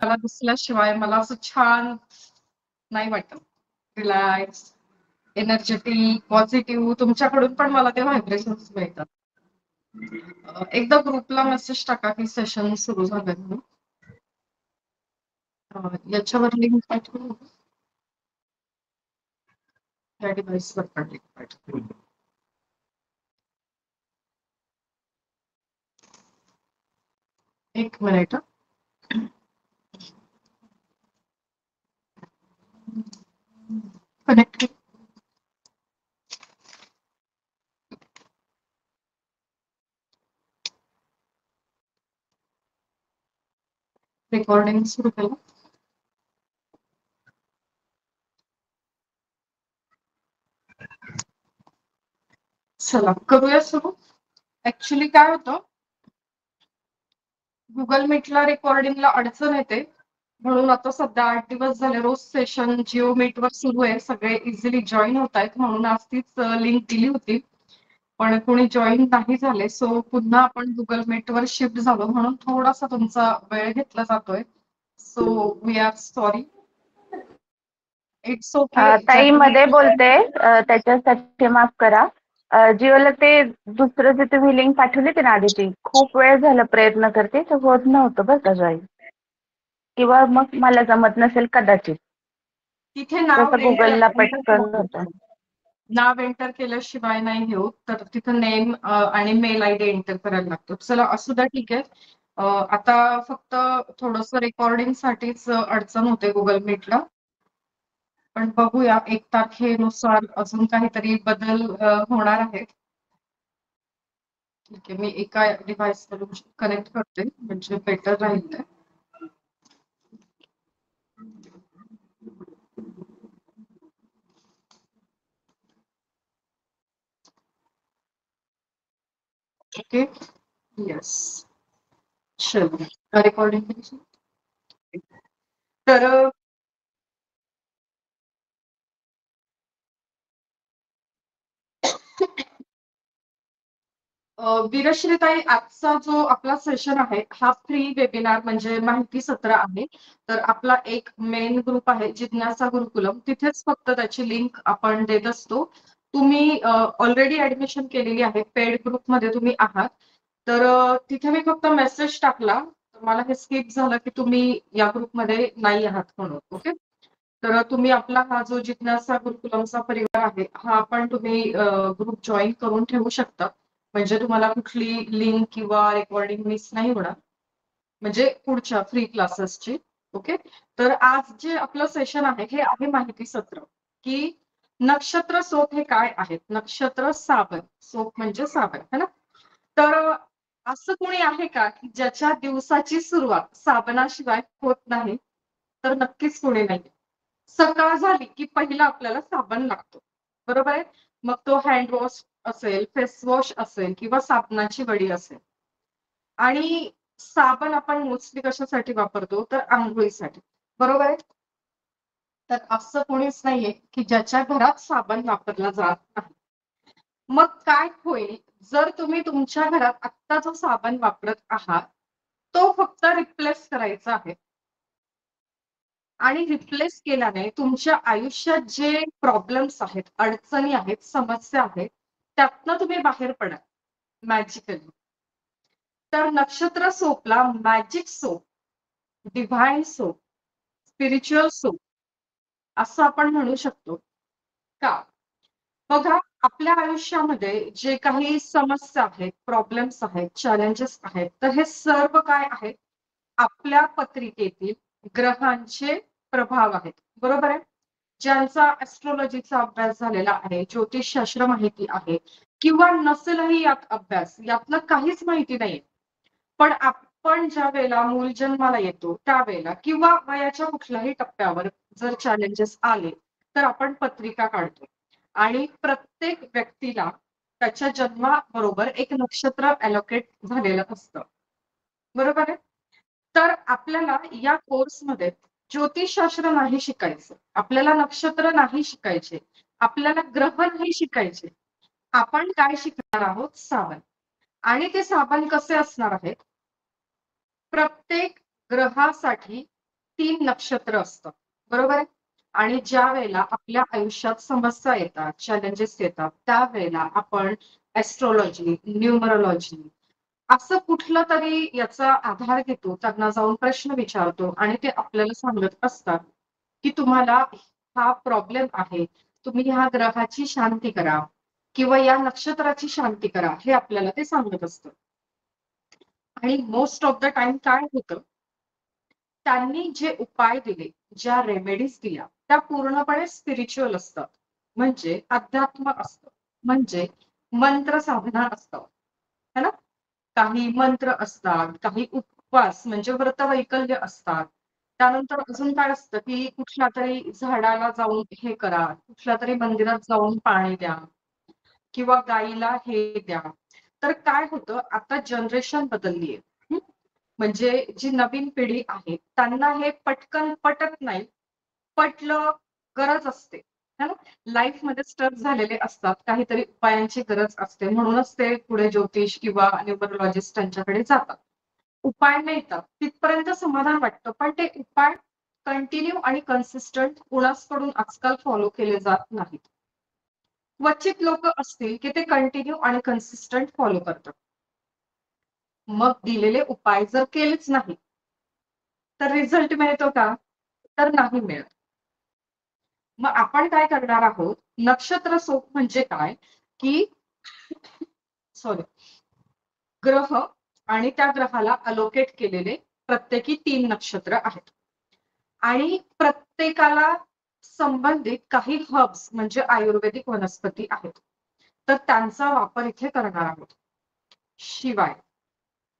मला दिसल्याशिवाय मला असं छान नाही वाटत. रिलॅक्स, एनर्जेटिक, पॉझिटिव्ह तुमच्याकडून पण मला ते व्हायब्रेशन्स मिळतात. एकदा ग्रुपला मेसेज टाका की सेशन सुरू झालंय म्हणून. याच्यावर लिंक पाठवू. या डिव्हाइसवर पण लिंक पाठवू. एक मिनिट. कनेक्ट. रेकॉर्डिंग सुरू केलं. चला करूया सुरू. ऍक्च्युली काय होतं, गुगल मीटला रेकॉर्डिंगला अडचण येते, म्हणून आता सध्या 8 दिवस झाले रोज सेशन जिओ मीटवर सुरू आहे. सगळे इझिली जॉईन होत आहेत, म्हणून आज तीच लिंक दिली होती, पण कोणी जॉईन नाही झाले. सो पुन्हा आपण गुगल मीटवर शिफ्ट झालो, म्हणून थोडासा तुमचा वेळ घेतला जातोय. So we are sorry. It's okay. ताई मध्ये बोलते, त्याच्यासाठी माफ करा. जिओला ते दुसरं जे तुम्ही लिंक पाठवली होती ना आधीची, खूप वेळ झाला प्रयत्न करते, तर होत नव्हतं बरं का जॉईन, किंवा मग मला जमत नसेल कदाचित. तिथे नाव तसं गुगलला पटकन होतं. नाव एंटर केल्याशिवाय नाही होत, तर तिथं नेम आणि मेल आयडी एंटर करायला लागतो. चला असू द्या, ठीक आहे. आता फक्त थोडस रेकॉर्डिंग साठीच अडचण होते गुगल मीटला, पण बघूया 1 तारखेनुसार अजून काहीतरी बदल होणार आहेत. ठीक आहे, मी एका डिव्हाइस वरून कनेक्ट करते म्हणजे बेटर राहील ते. Okay, yes. चलो रेकॉर्डिंग. तर वीरश्रीताई, आजचा जो आपला सेशन आहे हा फ्री वेबिनार म्हणजे माहिती सत्र आहे. तर आपला एक मेन ग्रुप आहे जिज्ञासा गुरुकुलम, तिथेच फक्त त्याची लिंक आपण देत असतो. तुम्ही ऑलरेडी ऍडमिशन केलेली आहे, पेड ग्रुपमध्ये तुम्ही आहात, तर तिथे मी फक्त मेसेज टाकला, तर मला हे स्किप झालं की तुम्ही या ग्रुपमध्ये नाही आहात म्हणून. ओके, तर तुम्ही आपला हा जो जिज्ञासा गुरुकुलमचा परिवार आहे हा आपण तुम्ही ग्रुप जॉईन करून ठेवू शकता, म्हणजे तुम्हाला कुठली लिंक किंवा रेकॉर्डिंग मिस नाही होणार, म्हणजे पुढच्या फ्री क्लासेसची. ओके, तर आज जे आपलं सेशन आहे हे आहे माहिती सत्र, की नक्षत्र सोप हे काय आहेत. नक्षत्र साबण, सोप म्हणजे साबण है ना. तर असं कोणी आहे का की ज्याच्या दिवसाची सुरुवात साबणाशिवाय होत नाही? तर नक्कीच कोणी नाही. सकाळ झाली की पहिला आपल्याला साबण लागतो, बरोबर आहे. मग तो हँड वॉश असेल, फेस वॉश असेल किंवा साबणाची वडी असेल. आणि साबण आपण मोस्टली कशासाठी वापरतो, तर आंघोळीसाठी, बरोबर आहे. तर असं कोणीच नाहीये की ज्याच्या घरात साबण वापरला जात नाही. मग काय होईल जर तुम्ही तुमच्या घरात आत्ता जो साबण वापरत आहात तो फक्त रिप्लेस करायचा आहे, आणि रिप्लेस केल्याने तुमच्या आयुष्यात जे प्रॉब्लेम्स आहेत, अडचणी आहेत, समस्या आहेत, त्यातनं तुम्ही बाहेर पडा मॅजिकली. तर नक्षत्र सोपला magic soap, divine soap, spiritual soap असं आपण म्हणू शकतो. का? बघा, आपल्या आयुष्यामध्ये जे काही समस्या आहेत, प्रॉब्लेम्स आहेत, चॅलेंजेस आहेत, तर हे सर्व काय आहेत? आपल्या पत्रिकेतील ग्रहांचे प्रभाव आहेत, बरोबर आहे. ज्यांचा ऍस्ट्रॉलॉजीचा अभ्यास झालेला आहे, ज्योतिषशास्त्र माहिती आहे, किंवा नसेलही यात अभ्यास, यातलं काहीच माहिती नाहीये, पण आपण ज्या वेळेला मूल जन्माला येतो त्यावेळेला किंवा वयाच्या कुठल्याही टप्प्यावर जर चॅलेंजेस आले तर आपण पत्रिका काढतो, आणि प्रत्येक व्यक्तीला त्याच्या जन्माबरोबर एक नक्षत्र अलोकेट झालेलं असतं, बरोबर आहे. तर आपल्याला या कोर्समध्ये ज्योतिषशास्त्र नाही शिकायचं, आपल्याला नक्षत्र नाही शिकायचे, आपल्याला ग्रह नाही शिकायचे. आपण काय शिकणार आहोत? साबण. आणि ते साबण कसे असणार आहेत? प्रत्येक ग्रहासाठी 3 नक्षत्र असतं, बरोबर आहे? आणि ज्या वेळेला आपल्या आयुष्यात समस्या येतात, चॅलेंजेस येतात, त्यावेळेला आपण ॲस्ट्रोलॉजी, न्यूमरोलॉजी असं कुठलं तरी याचा आधार घेतो, त्यांना जाऊन प्रश्न विचारतो आणि ते आपल्याला सांगत असतात, की तुम्हाला हा प्रॉब्लेम आहे. तुम्ही ह्या ग्रहाची शांती करा किंवा या नक्षत्राची शांती करा, हे आपल्याला ते सांगत असतं. आणि मोस्ट ऑफ द टाइम काय होतं, त्यांनी जे उपाय दिले, ज्या रेमेडीज दिल्या, त्या पूर्णपणे स्पिरिच्युअल असतात. म्हणजे अध्यात्म असतं. म्हणजे मंत्र साधना असतं. है ना? काही मंत्र असतात, काही उपवास म्हणजे व्रतवैकल्य असतात. त्यानंतर अजून काय असतं, की कुठल्या तरी झाडाला जाऊन हे करा, कुठल्या तरी मंदिरात जाऊन पाणी द्या किंवा गाईला हे द्या. तर काय होतं, आता जनरेशन बदलली आहे. म्हणजे जी नवीन पिढी आहे, त्यांना हे पटकन पटत नाही. पटलं, गरज असते. है ना? लाईफमध्ये स्टक झालेले असतात. काहीतरी उपायांची गरज असते. म्हणूनच ते पुढे ज्योतिष किंवा न्यूमरोलॉजिस्ट यांच्याकडे जातात. उपाय मिळतात. तिथपर्यंत समाधान वाटतं. पण ते उपाय कंटिन्यू आणि कन्सिस्टंट कुणाचकडून आजकाल फॉलो केले जात नाहीत. क्वचित लोक असतील, की ते कंटिन्यू आणि कन्सिस्टंट फॉलो करतात. मग दिलेले उपाय जर केलेच नाही, तर रिझल्ट मिळतो का? तर नाही मिळत. मग आपण काय करणार आहोत? नक्षत्र सोप म्हणजे काय? की सॉरी, ग्रह आणि त्या ग्रहाला अलोकेट केलेले प्रत्येकी 3 नक्षत्र आहेत. आणि प्रत्येकाला संबंधित काही हर्ब्स म्हणजे आयुर्वेदिक वनस्पती आहेत. तर त्यांचा वापर इथे करणार आहोत. शिवाय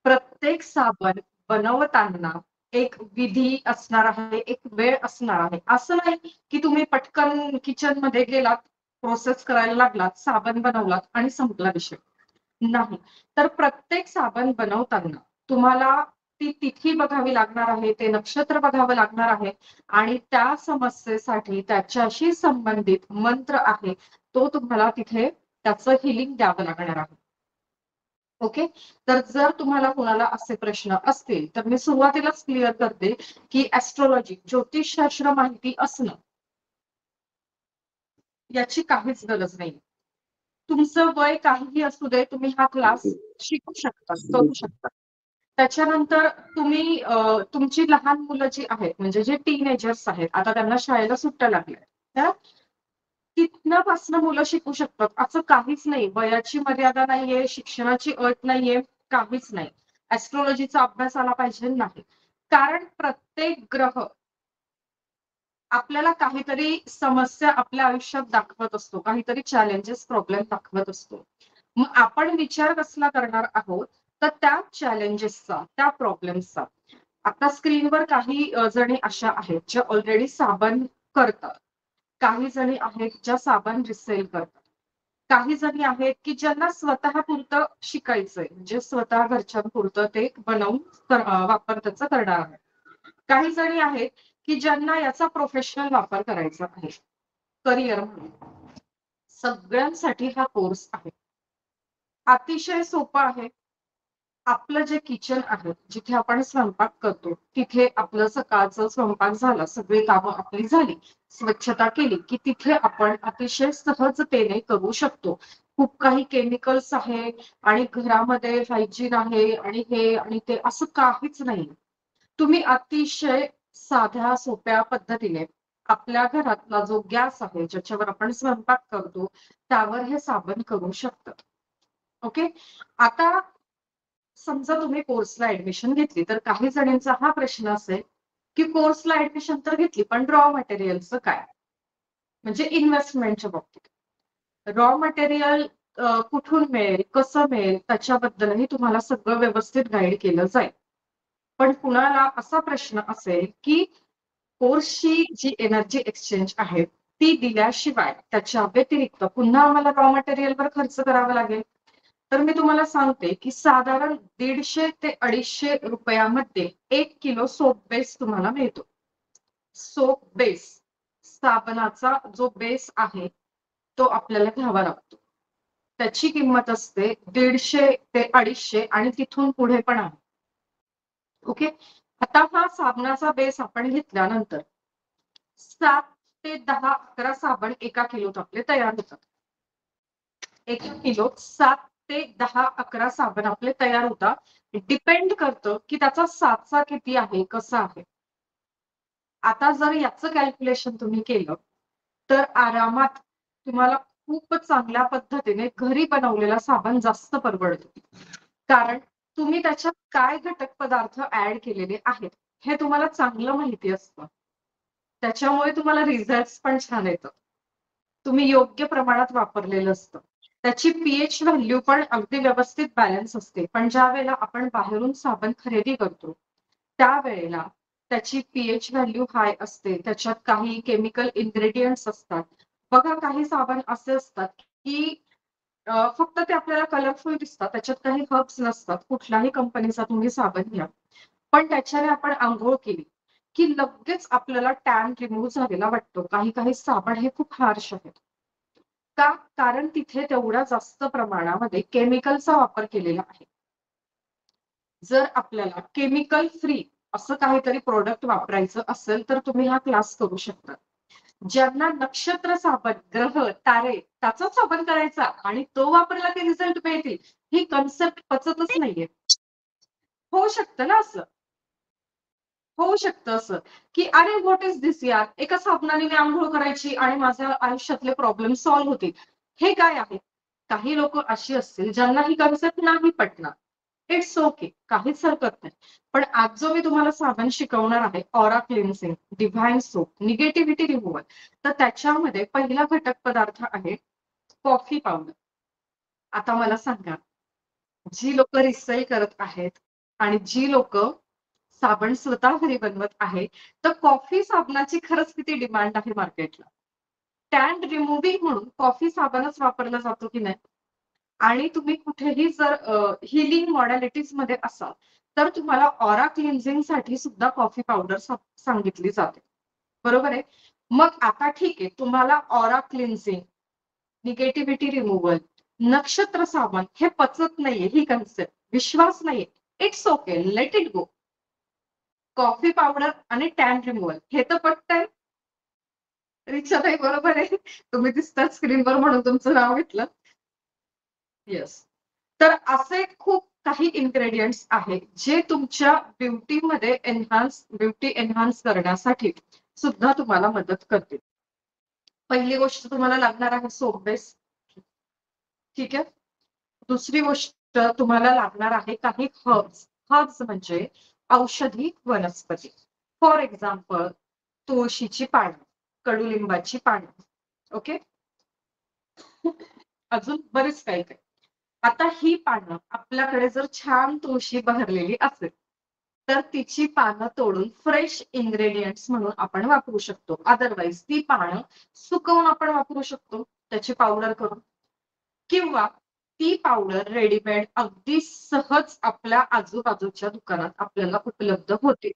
प्रत्येक साबण बनवताना एक विधी असणार आहे, एक वेळ असणार आहे. असं नाही की तुम्ही पटकन किचनमध्ये गेलात, प्रोसेस करायला लागलात, साबण बनवलात आणि संपला विषय. नाही. तर प्रत्येक साबण बनवताना तुम्हाला ती तिथी बघावी लागणार आहे, ते नक्षत्र बघावं लागणार आहे आणि त्या समस्येसाठी त्याच्याशी संबंधित मंत्र आहे, तो तुम्हाला तिथे त्याचं हिलिंग द्यावं लागणार आहे. ओके. तर जर तुम्हाला कोणाला असे प्रश्न असतील, तर मी सुरुवातीलाच क्लिअर करते, की ॲस्ट्रोलॉजी, ज्योतिषशास्त्र माहिती असणं याची काहीच गरज नाही. तुमचं वय काहीही असू दे, तुम्ही हा क्लास शिकू शकता, करू शकता. त्याच्यानंतर तुम्ही तुमची लहान मुलं जी आहेत, म्हणजे जे टीनेजर्स आहेत, आता त्यांना शाळेला सुट्ट्या लागल्या. तर तिथनं पासनं मुलं शिकू शकतात. असं काहीच नाही. वयाची मर्यादा नाहीये, शिक्षणाची अट नाहीये, काहीच नाही. ॲस्ट्रोलॉजीचा अभ्यास आला पाहिजे नाही. कारण प्रत्येक ग्रह आपल्याला काहीतरी समस्या आपल्या आयुष्यात दाखवत असतो. काहीतरी चॅलेंजेस, प्रॉब्लेम दाखवत असतो. मग आपण विचार कसला करणार आहोत, तर त्या चॅलेंजेसचा, त्या प्रॉब्लेम्सचा. आता स्क्रीनवर काही जणी अशा आहेत, ज्या ऑलरेडी साबण करतात. काही जणी आहेत, ज्या साबण रिसेल करतात. काही जणी आहेत, की ज्यांना स्वतःपुरतं शिकायचंय. म्हणजे स्वतः घरच्यांपुरतं ते बनवून वापर त्याचा करणार आहेत. काही जणी आहेत, की ज्यांना याचा प्रोफेशनल वापर करायचा आहे. करिअर म्हणून. सगळ्यांसाठी हा कोर्स आहे. अतिशय सोपा आहे. आपलं जे किचन आहे, जिथे आपण स्वयंपाक करतो, तिथे आपलं सकाळचं स्वयंपाक झाला, सगळी कामं आपली झाली, स्वच्छता केली, की तिथे आपण अतिशय सहजतेने करू शकतो. खूप काही केमिकल्स आहे आणि घरामध्ये हायजीन आहे आणि हे आणि ते असं काहीच नाही. तुम्ही अतिशय साध्या सोप्या पद्धतीने आपल्या घरातला जो गॅस आहे, ज्याच्यावर आपण स्वयंपाक करतो, त्यावर हे साबण करू शकतात. ओके. आता समजा तुम्ही कोर्सला ऍडमिशन घेतली, तर काही जणांचा हा प्रश्न असेल, की कोर्सला ऍडमिशन तर घेतली, पण रॉ मटेरियलचं काय? म्हणजे इन्व्हेस्टमेंटच्या बाबतीत. रॉ मटेरियल कुठून मिळेल, कसं मिळेल, त्याच्याबद्दलही तुम्हाला सगळं व्यवस्थित गाईड केलं जाईल. पण कुणाला असा प्रश्न असेल, की कोर्सची जी एनर्जी एक्सचेंज आहे, ती दिल्याशिवाय त्याच्या व्यतिरिक्त पुन्हा आम्हाला रॉ मटेरियलवर खर्च करावा लागेल. तर मी तुम्हाला सांगते, की साधारण 150 ते 250 रुपयामध्ये 1 किलो सोप बेस तुम्हाला मिळतो. सोप बेस, साबणाचा जो बेस आहे, तो आपल्याला घ्यावा लागतो. त्याची किंमत असते 150 ते 250 आणि तिथून पुढे पण आहे. ओके. आता हा साबणाचा बेस आपण घेतल्यानंतर 7 ते 10 11 साबण 1 किलोत आपले तयार होतात. 1 किलोत 7 ते 10 11 साबण आपले तयार होतात. डिपेंड करतं की त्याचा साचा किती आहे, कसा आहे. आता जर याचं कॅल्क्युलेशन तुम्ही केलं तर आरामात तुम्हाला खूपच चांगल्या पद्धतीने घरी बनवलेला साबण जास्त परवडतो. कारण तुम्ही त्याच्यात काय घटक पदार्थ ऍड केलेले आहेत हे तुम्हाला चांगलं माहिती असतं. त्याच्यामुळे तुम्हाला रिझल्ट पण छान येतात. तुम्ही योग्य प्रमाणात वापरलेलं असतं. त्याची पीएच व्हॅल्यू पण अगदी व्यवस्थित बॅलन्स असते. पण ज्या वेळेला आपण बाहेरून साबण खरेदी करतो त्यावेळेला त्याची पीएच व्हॅल्यू हाय असते. त्याच्यात काही केमिकल इन्ग्रेडियंट्स असतात. बघा काही साबण असे असतात की फक्त ते आपल्याला कलरफुल दिसतात. त्याच्यात काही हर्ब्स नसतात. कुठल्याही कंपनीचा तुम्ही साबण घ्या. पण त्याच्याने आपण अंघोळ केली की लगेच आपल्याला टॅन रिमूव्ह झालेला वाटतो. काही काही साबण हे खूप हार्श आहेत. का? कारण तिथे तेवढ्या जास्त प्रमाणामध्ये केमिकलचा वापर केलेला आहे. जर आपल्याला केमिकल फ्री असं काहीतरी प्रोडक्ट वापरायचं असेल तर तुम्ही हा क्लास करू शकता. ज्यांना नक्षत्र साबण, ग्रह, तारे त्याचाच साबण करायचा आणि तो वापरला की रिझल्ट मिळतील ही कन्सेप्ट पचतच नाहीये. होऊ शकतं ना असं. होऊ शकतं असं की अरे व्हॉट इज दिस यार, एका साबणाने मी आंघोळ करायची आणि माझ्या आयुष्यातले प्रॉब्लेम सॉल्व्ह होतील. हे काय आहे? काही लोक अशी असतील ज्यांना ही कन्सेप्ट नाही पटणार. इट्स ओके, काहीच हरकत नाही. पण आज जो मी तुम्हाला साबण शिकवणार आहे aura cleansing, divine soap, negativity removal, तर त्याच्यामध्ये पहिला घटक पदार्थ आहे कॉफी पावडर. आता मला सांगा, जी लोक रिसेल करत आहेत आणि जी लोक साबण स्वतः घरी बनवत आहे, तर कॉफी साबणाची खरंच किती डिमांड आहे मार्केटला. टॅन रिमूव्हिंग म्हणून कॉफी साबणच वापरला जातो की नाही. आणि तुम्ही कुठेही जर हिलिंग मॉडॅलिटीज मध्ये असाल तर तुम्हाला ऑरा क्लिन्झिंग साठी सुद्धा कॉफी पावडर सांगितली जाते. बरोबर आहे. मग आता ठीक आहे, तुम्हाला ऑरा क्लिन्झिंग, निगेटिव्हिटी रिमूव्हल, नक्षत्र साबण हे पचत नाहीये ही कन्सेप्ट, विश्वास नाहीये. It's okay, let it go. Coffee powder आणि टॅन रिमूव्हल हे तर पटतंय. रिक्षाताई बरोबर आहे. तुम्ही दिसतात स्क्रीनवर म्हणून तुमचं नाव घेतलं. येस. तर असे खूप काही इन्ग्रेडियंट्स आहेत जे तुमच्या ब्युटी एनहान्स करण्यासाठी सुद्धा तुम्हाला मदत करतील. पहिली गोष्ट तुम्हाला लागणार आहे सोप बेस. ठीक आहे. दुसरी गोष्ट तुम्हाला लागणार आहे काही हर्ब्स. हर्ब्स म्हणजे औषधी वनस्पती. फॉर एक्झाम्पल तुळशीची पानं, कडुलिंबाची पानं. ओके. अजून बरेच काही काही. आता ही पानं आपल्याकडे जर छान तुळशी बहरलेली असेल तर तिची पानं तोडून फ्रेश इन्ग्रेडियंट्स म्हणून आपण वापरू शकतो. अदरवाईज ती पानं सुकवून आपण वापरू शकतो त्याची पावडर करून. किंवा ती पावडर रेडीमेड अगदी सहज आपल्या आजूबाजूच्या दुकानात आपल्याला उपलब्ध होते.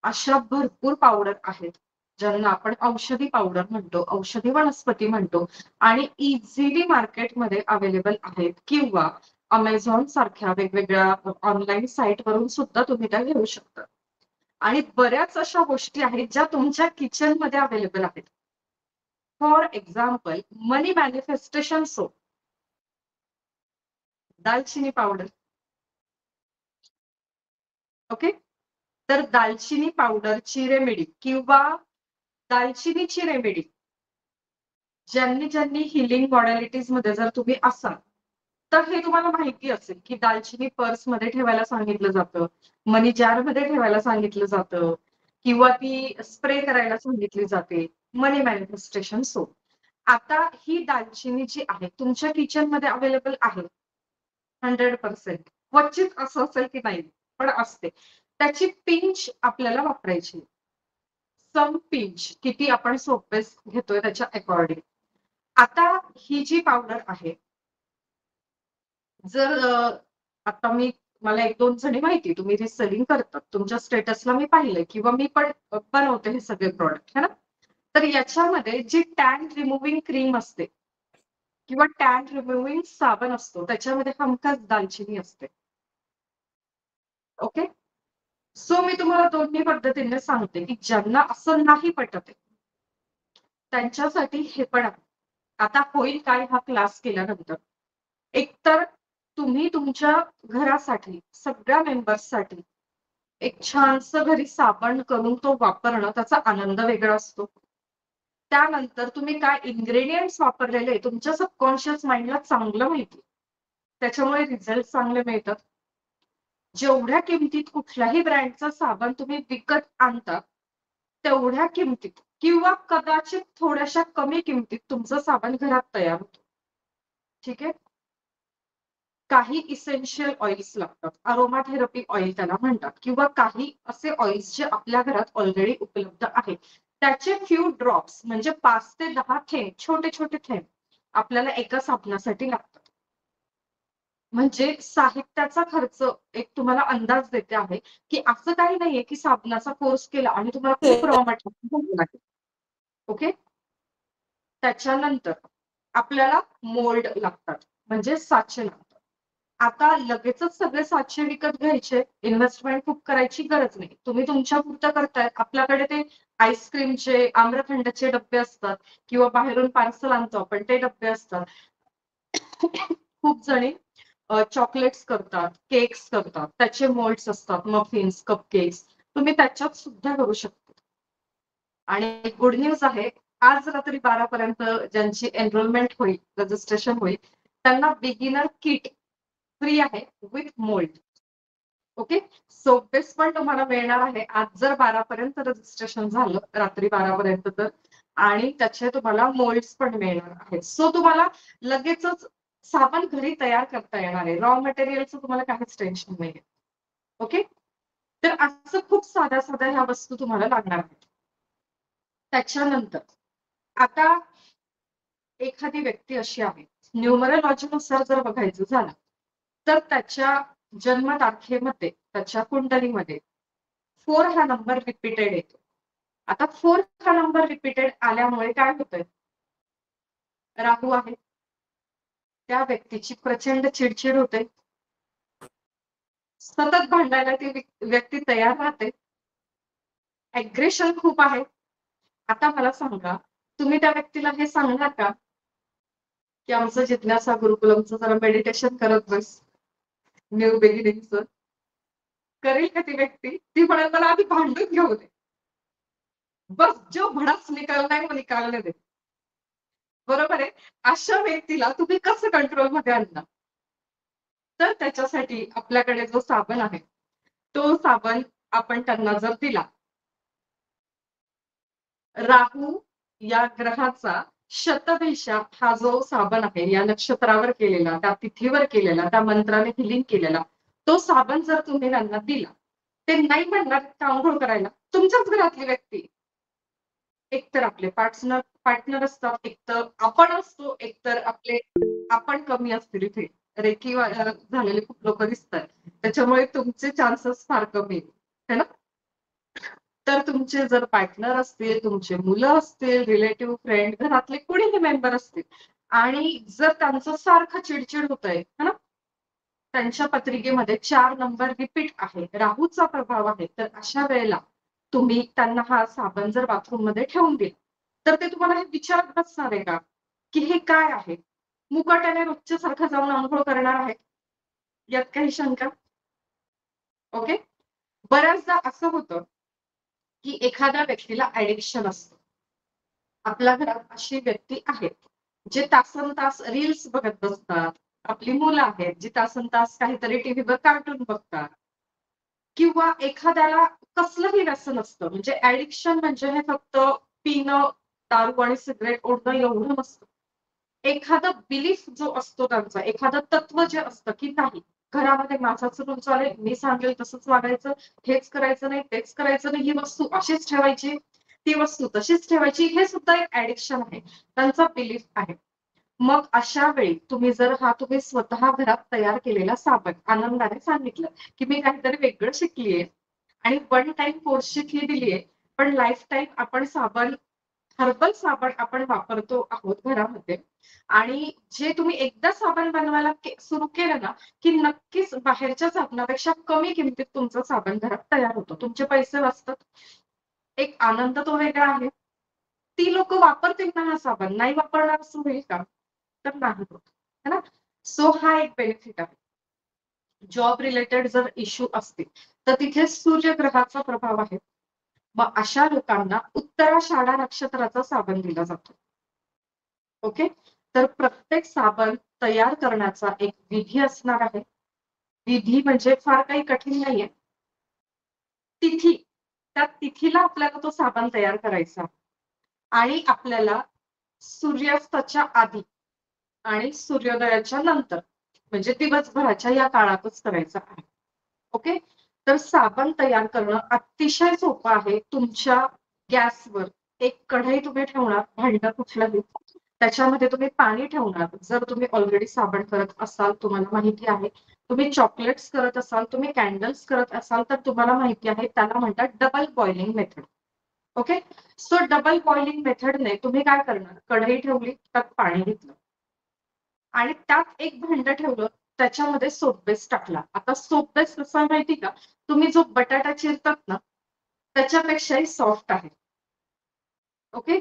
अशा भरपूर पावडर आहेत ज्यांना आपण औषधी पावडर म्हणतो, औषधी वनस्पती म्हणतो आणि इझिली मार्केटमध्ये अवेलेबल आहेत. किंवा अमेझॉन सारख्या वेगवेगळ्या ऑनलाईन साईट वरून सुद्धा तुम्ही त्या घेऊ शकता. आणि बऱ्याच अशा गोष्टी आहेत ज्या तुमच्या किचन मध्ये अवेलेबल आहेत. For example money manifestation soap, दालचिनी पावडर. ओके. तर दालचिनी पावडरची रेमेडी किंवा दालचिनीची रेमेडी ज्यांनी ज्यांनी हिलिंग मॉडॅलिटीज मध्ये जर तुम्ही असाल तर हे तुम्हाला माहिती असेल की दालचिनी पर्स मध्ये ठेवायला सांगितलं जातं, मनी जार मध्ये ठेवायला सांगितलं जातं किंवा ती स्प्रे करायला सांगितली जाते. मनी मॅनिफेस्टेशन सोप. आता ही दालचिनी जी आहे तुमच्या किचन मध्ये अवेलेबल आहे 100%. क्वचित असं असेल की नाही पण असते. त्याची पिंच आपल्याला वापरायची. सम पिंच किती आपण सोप बेस घेतोय त्याच्या अकॉर्डिंग. आता ही जी पावडर आहे जर आता मला एक दोन जणी माहिती तुम्ही रिसेलिंग करतात, तुमच्या स्टेटसला मी पाहिलंय किंवा मी पण बनवते हे सगळे प्रॉडक्ट है ना. तर याच्यामध्ये जी टॅन रिमूव्हिंग क्रीम असते किंवा टॅन रिमूव्हिंग साबण असतो त्याच्यामध्ये हमखास दालचिनी असते. ओके. सो मी तुम्हाला दोन्ही पद्धतीने सांगते की ज्यांना असं नाही पटत आहे, त्यांच्यासाठी हे पण आहे. आता होईल काय हा क्लास केल्यानंतर, एकतर तुम्ही तुमच्या घरासाठी सगळ्या मेंबर्ससाठी एक छानसं घरी साबण करून तो वापरणं, त्याचा आनंद वेगळा असतो. त्यानंतर तुम्ही काय इन्ग्रेडियंट्स वापरलेले तुमच्या सबकॉन्शियस माइंडला चांगलं माहिती, त्याच्यामुळे रिझल्ट चांगले मिळतात. जेवढ्या किमतीत कुठल्याही ब्रँडचा साबण तुम्ही विकत आणता, तेवढ्या किमतीत किंवा कदाचित थोड्याशा कमी किमतीत तुमचं साबण घरात तयार होतं. ठीक आहे. काही इसेन्शियल ऑइल्स लागतात, अरोमा थेरपी ऑइल त्याला म्हणतात, किंवा काही असे ऑइल्स जे आपल्या घरात ऑलरेडी उपलब्ध आहेत, त्याचे फ्यू ड्रॉप्स म्हणजे 5 ते 10 थेंब, छोटे छोटे थेंब आपल्याला एका साबणासाठी लागतात. म्हणजे साहित्याचा खर्च एक तुम्हाला अंदाज देते आहे, की असं काही नाहीये की साबणाचा कोर्स केला आणि तुम्हाला खूप रॉ मटेरियल. ओके. त्याच्यानंतर आपल्याला मोल्ड लागतात, म्हणजे साचे लागतात. आता लगेचच सगळे साचे विकत घ्यायचे, इन्व्हेस्टमेंट खूप करायची गरज नाही. तुम्ही तुमच्या पुरतं करताय. आपल्याकडे ते आईस्क्रीमचे, आम्रखंडाचे डब्बे असतात किंवा बाहेरून पार्सल आणतो आपण ते डब्बे असतात. खूप जणी चॉकलेट्स करतात, केक्स करतात, त्याचे मोल्ड्स असतात, मफिन्स, कपकेक्स. तुम्ही त्याच्यात सुद्धा करू शकता. आणि गुड न्यूज आहे, आज रात्री 12 पर्यंत ज्यांची एनरोलमेंट होईल, रजिस्ट्रेशन होईल, त्यांना बिगिनर किट फ्री आहे with mould. Okay. So base पण तुम्हाला मिळणार आहे आज जर 12 पर्यंत रजिस्ट्रेशन झालं, रात्री 12 पर्यंत तर, आणि त्याचे तुम्हाला मोल्ड्स पण मिळणार आहेत. सो तुम्हाला लगेचच साबण घरी तयार करता येणार आहे. रॉ मटेरियलचं तुम्हाला काहीच टेन्शन नाहीये. ओके. तर असं खूप साध्या साध्या ह्या वस्तू तुम्हाला लागणार आहेत. त्याच्यानंतर आता एखादी व्यक्ती अशी आहे, न्यूमरोलॉजीनुसार जर बघायचं झालं, तर त्याच्या जन्मतारखेमध्ये, त्याच्या कुंडलीमध्ये 4 हा नंबर रिपीटेड येतो. आता 4 हा नंबर रिपीटेड आल्यामुळे काय होतंय? राहू आहे. त्या व्यक्तीची प्रचंड चिडचिड होते. सतत भांडायला ती व्यक्ती तयार राहते. ॲग्रेशन खूप आहे. आता मला सांगा, तुम्ही त्या व्यक्तीला हे सांगणार का, की आमचं जिज्ञासा गुरुकुलमचं जरा मेडिटेशन करत बस, न्यू बिगिनिंगचं? करेल का ती व्यक्ती? ती म्हणेल मला आधी भांडून घेऊ दे. बस जो भडास निकालना है वो निकालने दे. बरोबर आहे? अशा व्यक्तीला तुम्ही कसं कंट्रोलमध्ये आणणार? तर त्याच्यासाठी आपल्याकडे जो साबण आहे, तो साबण आपण त्यांना जर दिला, राहू या ग्रहाचा शतभिषा हा जो साबण आहे, या नक्षत्रावर केलेला, त्या तिथीवर केलेला, त्या मंत्राने हिलिंग केलेला, तो साबण जर तुम्ही त्यांना दिला, ते नाही म्हणणार का अंघोळ करायला? तुमच्याच घरातली व्यक्ती. एकतर आपले पार्टनर असतात, एकतर आपण असतो, एकतर आपले आपण कमी असतील इथे. रेकी झालेले खूप लोक दिसतात. त्याच्यामुळे तुमचे चान्सेस फार कमी आहेत. है ना? तर तुमचे जर पार्टनर असतील, तुमचे मुलं असतील, रिलेटिव्ह, फ्रेंड, घरातले कोणीही मेंबर असतील आणि जर त्यांचं सारखं चिडचिड होतंय, है ना? त्यांच्या पत्रिकेमध्ये 4 नंबर रिपीट आहे, राहूचा प्रभाव आहे, तर अशा वेळेला तुम्ही त्यांना हा साबण जर बाथरूममध्ये ठेवून दिला, तर ते तुम्हाला हे विचारत बसणार आहे का, की हे काय आहे? मुकाट्याने रोजच्या सारखं जाऊन अंघोळ करणार आहे? यात काही शंका? ओके. बऱ्याचदा असं होतं, की एखाद्या व्यक्तीला ॲडिक्शन असतं. आपल्या घरात अशी व्यक्ती आहे, जे तासनतास रील्स बघत बसतात. आपली मुलं आहेत, जी तासनतास काहीतरी टीव्हीवर कार्टून बघतात. किंवा एखाद्याला कसलंही व्यसन असतं. म्हणजे ॲडिक्शन म्हणजे हे फक्त पिणं, दारू आणि सिगारेट ओढणं एवढं नसतं. एखादा बिलीफ जो असतो त्यांचा, एखादं तत्व जे असतं, की नाही, घरामध्ये माझाच रूल चालेल, मी सांगेल तसंच वागायचं, हेच करायचं नाही, तेच करायचं नाही, ही वस्तू अशीच ठेवायची, ती वस्तू तशीच ठेवायची, हे सुद्धा एक ॲडिक्शन आहे. त्यांचा बिलीफ आहे. मग अशा वेळी तुम्ही स्वतः घरात तयार केलेला साबण आनंदाने सांगितलं, की मी काहीतरी वेगळं शिकलीये आणि वन टाईम कोर्सची फी दिलीये, पण लाईफ टाईम आपण साबण हर्बल साबण आपण वापरतो आहोत घरामध्ये आणि जे तुम्ही एकदा साबण बनवायला सुरू केलं ना, की नक्कीच बाहेरच्या साबणापेक्षा कमी किमतीत तुमचा साबण घरात तयार होतो. तुमचे पैसे वाचतात. एक आनंद तो वेगळा आहे. ती लोकं वापरतील ना हा साबण, नाही वापरणार असं होईल का? तर नाही होत. है ना? सो हा एक बेनिफिट आहे. जॉब रिलेटेड जर इश्यू असतील, तर तिथे सूर्यग्रहाचा प्रभाव आहे. मग अशा लोकांना उत्तराषाढा नक्षत्राचा साबण दिला जातो. ओके. तर प्रत्येक साबण तयार करण्याचा एक विधी असणार आहे. विधी म्हणजे फार काही कठीण नाहीये. तिथी, त्या तिथीला आपल्याला तो साबण तयार करायचा आणि आपल्याला सूर्यास्ताच्या आधी आणि सूर्योदयाच्या नंतर म्हणजे दिवसभराच्या या काळातच करायचा आहे. ओके. तर साबण तयार करणं अतिशय सोपं आहे. तुमच्या गॅसवर एक कढई तुम्ही ठेवणार, भांडं कुठलंही. त्याच्यामध्ये तुम्ही पाणी ठेवणार. जर तुम्ही ऑलरेडी साबण करत असाल, तुम्हाला माहिती आहे. तुम्ही चॉकलेट्स करत असाल, तुम्ही कॅन्डल्स करत असाल, तर तुम्हाला माहिती आहे त्याला म्हणतात double boiling method. Okay. So double boiling मेथडने तुम्ही काय करणार? कढई ठेवली, त्यात पाणी घेतलं आणि त्यात एक भांडं ठेवलं, त्याच्यामध्ये सोप बेस टाकला. आता सोप बेस कसा आहे माहिती का? तुम्ही जो बटाटा चिरतात ना, त्याच्यापेक्षाही सॉफ्ट आहे. ओके.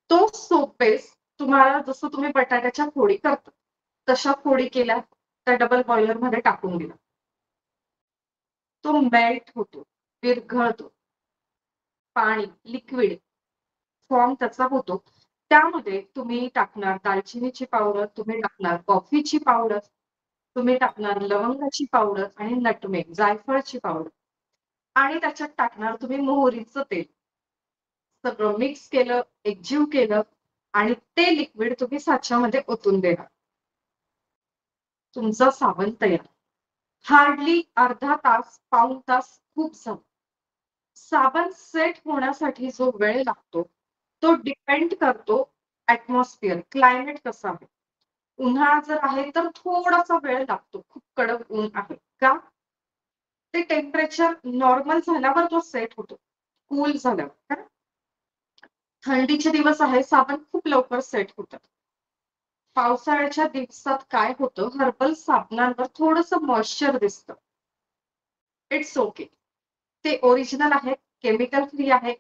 तो सोप बेस तुम्हाला जसं तुम्ही बटाट्याच्या फोडी करता, तशा फोडी केल्या, त्या डबल बॉयलर मध्ये टाकून दिला. तो मेल्ट होतो, विरघळतो. पाणी, लिक्विड फॉर्म त्याचा होतो. त्यामध्ये तुम्ही टाकणार दालचिनीची पावडर, तुम्ही टाकणार कॉफीची पावडर, तुम्ही टाकणार लवंगाची पावडर आणि नटमेग, जायफळची पावडर आणि त्याच्यात टाकणार तुम्ही मोहरीचं तेल. सगळं मिक्स केलं, एकजीव केलं आणि ते लिक्विड तुम्ही साच्यामध्ये ओतून देणार. तुमचा साबण तयार. हार्डली अर्धा तास, पाऊण तास खूप झालं. साबण सेट होण्यासाठी जो वेळ लागतो, तो डिपेंड करतो ॲटमॉस्फिअर, क्लायमेट कसं आहे. उन्हाळा जर आहे तर थोडासा वेळ लागतो. खूप कडक ऊन आहे. का? ते टेम्परेचर नॉर्मल झाल्यावर तो सेट होतो. कूल झाल्यावर. है ना? थंडीचे दिवस आहे, साबण खूप लवकर सेट होतात. पावसाळ्याच्या दिवसात काय होतं, हर्बल साबणांवर थोडंसं मॉइश्चर दिसतं. It's okay. ते ओरिजिनल आहे, केमिकल फ्री आहे,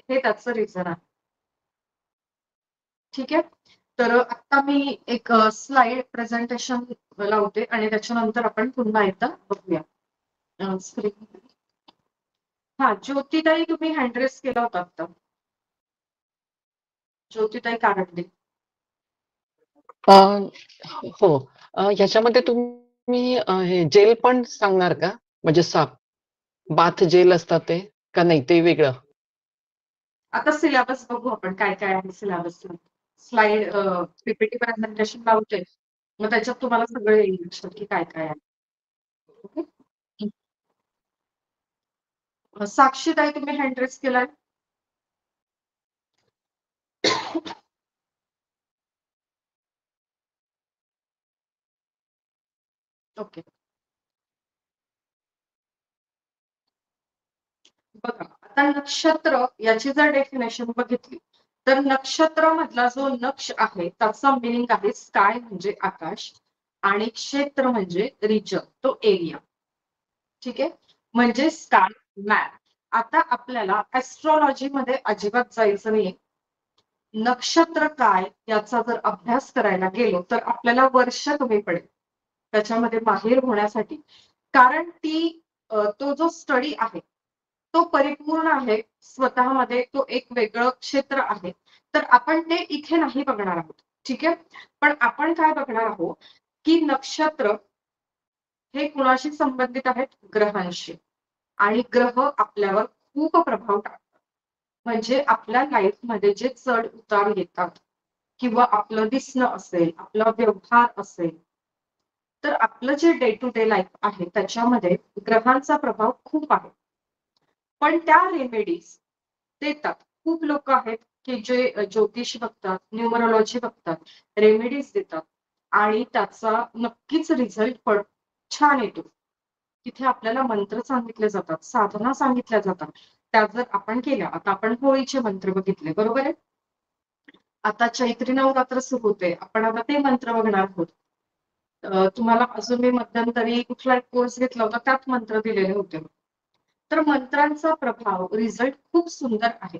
हे त्याचं रिझन आहे. ठीक आहे. तर आता मी एक स्लाइड प्रेझेंटेशन लावते आणि त्याच्यानंतर आपण पुन्हा एकदा बघूया स्क्रीन. हा, ज्योतिताई तुम्ही हँड रेस केला होता आता. ज्योतिताई कारंडे. हो. ह्याच्यामध्ये तुम्ही हे जेल पण सांगणार का? म्हणजे बाथ जेल असतात ते का नाही ते वेगळं? आता सिलेबस बघू आपण काय काय आहे सिलेबस. स्लाइड पीपीटी प्रेझेंटेशन लावते. मग त्याच्यात तुम्हाला सगळं येईल लक्षात की काय काय आहे. ओके. साक्षीताई तुम्ही हँड रेस केलाय. ओके. बघा, आता नक्षत्र याची जर डेफिनेशन बघितली तर नक्षत्र मधला जो नक्ष आहे त्याचा मिनिंग आहे स्काय म्हणजे आकाश आणि क्षेत्र म्हणजे रिजन, तो एरिया. ठीक आहे. म्हणजे स्काय मॅप. आता आपल्याला ऍस्ट्रॉलॉजी मध्ये अजिबात जायचं नाही. नक्षत्र काय याचा जर अभ्यास करायला गेलो तर आपल्याला वर्ष कमी पडेल त्याच्यामध्ये माहिर होण्यासाठी. कारण तो जो स्टडी आहे तो परिपूर्ण आहे स्वतःमध्ये, तो एक वेगळं क्षेत्र आहे. तर आपण ते इथे नाही बघणार आहोत. ठीक आहे. पण आपण काय बघणार आहोत की नक्षत्र हे कुणाशी संबंधित आहेत? ग्रहांशी. आणि ग्रह आपल्यावर खूप प्रभाव टाकतात. म्हणजे आपल्या लाईफमध्ये जे चढ उतार येतात किंवा आपलं दिसणं असेल, आपला व्यवहार असेल, तर आपलं जे डे टू डे लाईफ आहे त्याच्यामध्ये ग्रहांचा प्रभाव खूप आहे. पण त्या रेमेडीज देतात. खूप लोक आहेत की जे ज्योतिष बघतात, न्यूमरोलॉजी बघतात, रेमेडीज देतात आणि त्याचा नक्कीच रिझल्ट पण छान येतो. तिथे आपल्याला मंत्र सांगितले जातात, साधना सांगितल्या जातात. त्या जर आपण केल्या, आता आपण होळीचे मंत्र बघितले, बरोबर आहे. आता चैत्री नवरात्र सुरू होते, आपण आता ते मंत्र बघणार आहोत. तुम्हाला अजून मी मध्यंतरी कुठला एक कोर्स घेतला होता, त्यात मंत्र दिलेले होते. तर मंत्रांचा प्रभाव, रिझल्ट खूप सुंदर आहे.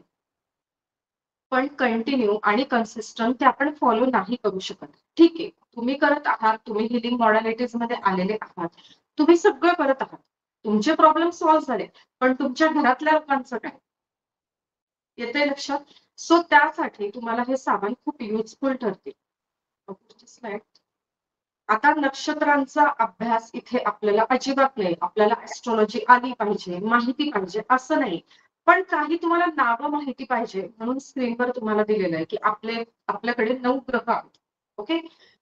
पण कंटिन्यू आणि कन्सिस्टंट ते आपण फॉलो नाही करू शकत. ठीक आहे, तुम्ही करत आहात, तुम्ही हिलिंग मॉडॅलिटीज मध्ये आलेले आहात, तुम्ही सगळं करत आहात, तुमचे प्रॉब्लेम सॉल्व्ह झाले, पण तुमच्या घरातल्या लोकांचं काय? येते लक्षात? सो त्यासाठी तुम्हाला हे साधन खूप युजफुल ठरते. स्लाइड. आता नक्षत्रांचा अभ्यास इथे आपल्याला अजिबात नाही. आपल्याला ऍस्ट्रॉलॉजी आली पाहिजे, माहिती पाहिजे असं नाही. पण काही तुम्हाला नावं माहिती पाहिजे म्हणून स्क्रीनवर तुम्हाला दिलेलं आहे की आपल्याकडे 9 ग्रह आहेत. ओके,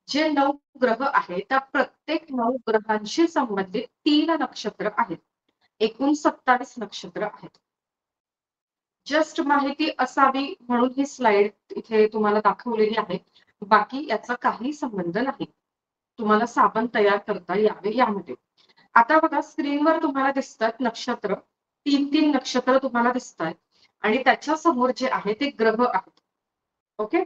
जे 9 ग्रह आहेत त्या प्रत्येक 9 ग्रहांशी संबंधित 3 नक्षत्र आहेत. एकूण 27 नक्षत्र आहेत. जस्ट माहिती असावी म्हणून ही स्लाइड इथे तुम्हाला दाखवलेली आहे. बाकी याचा काही संबंध नाही. तुम्हाला साबण तयार करता यावे यामध्ये. आता बघा स्क्रीनवर तुम्हाला दिसतात नक्षत्र, 3 नक्षत्र तुम्हाला दिसतात आणि त्याच्या समोर जे आहे ते ग्रह आहेत. ओके,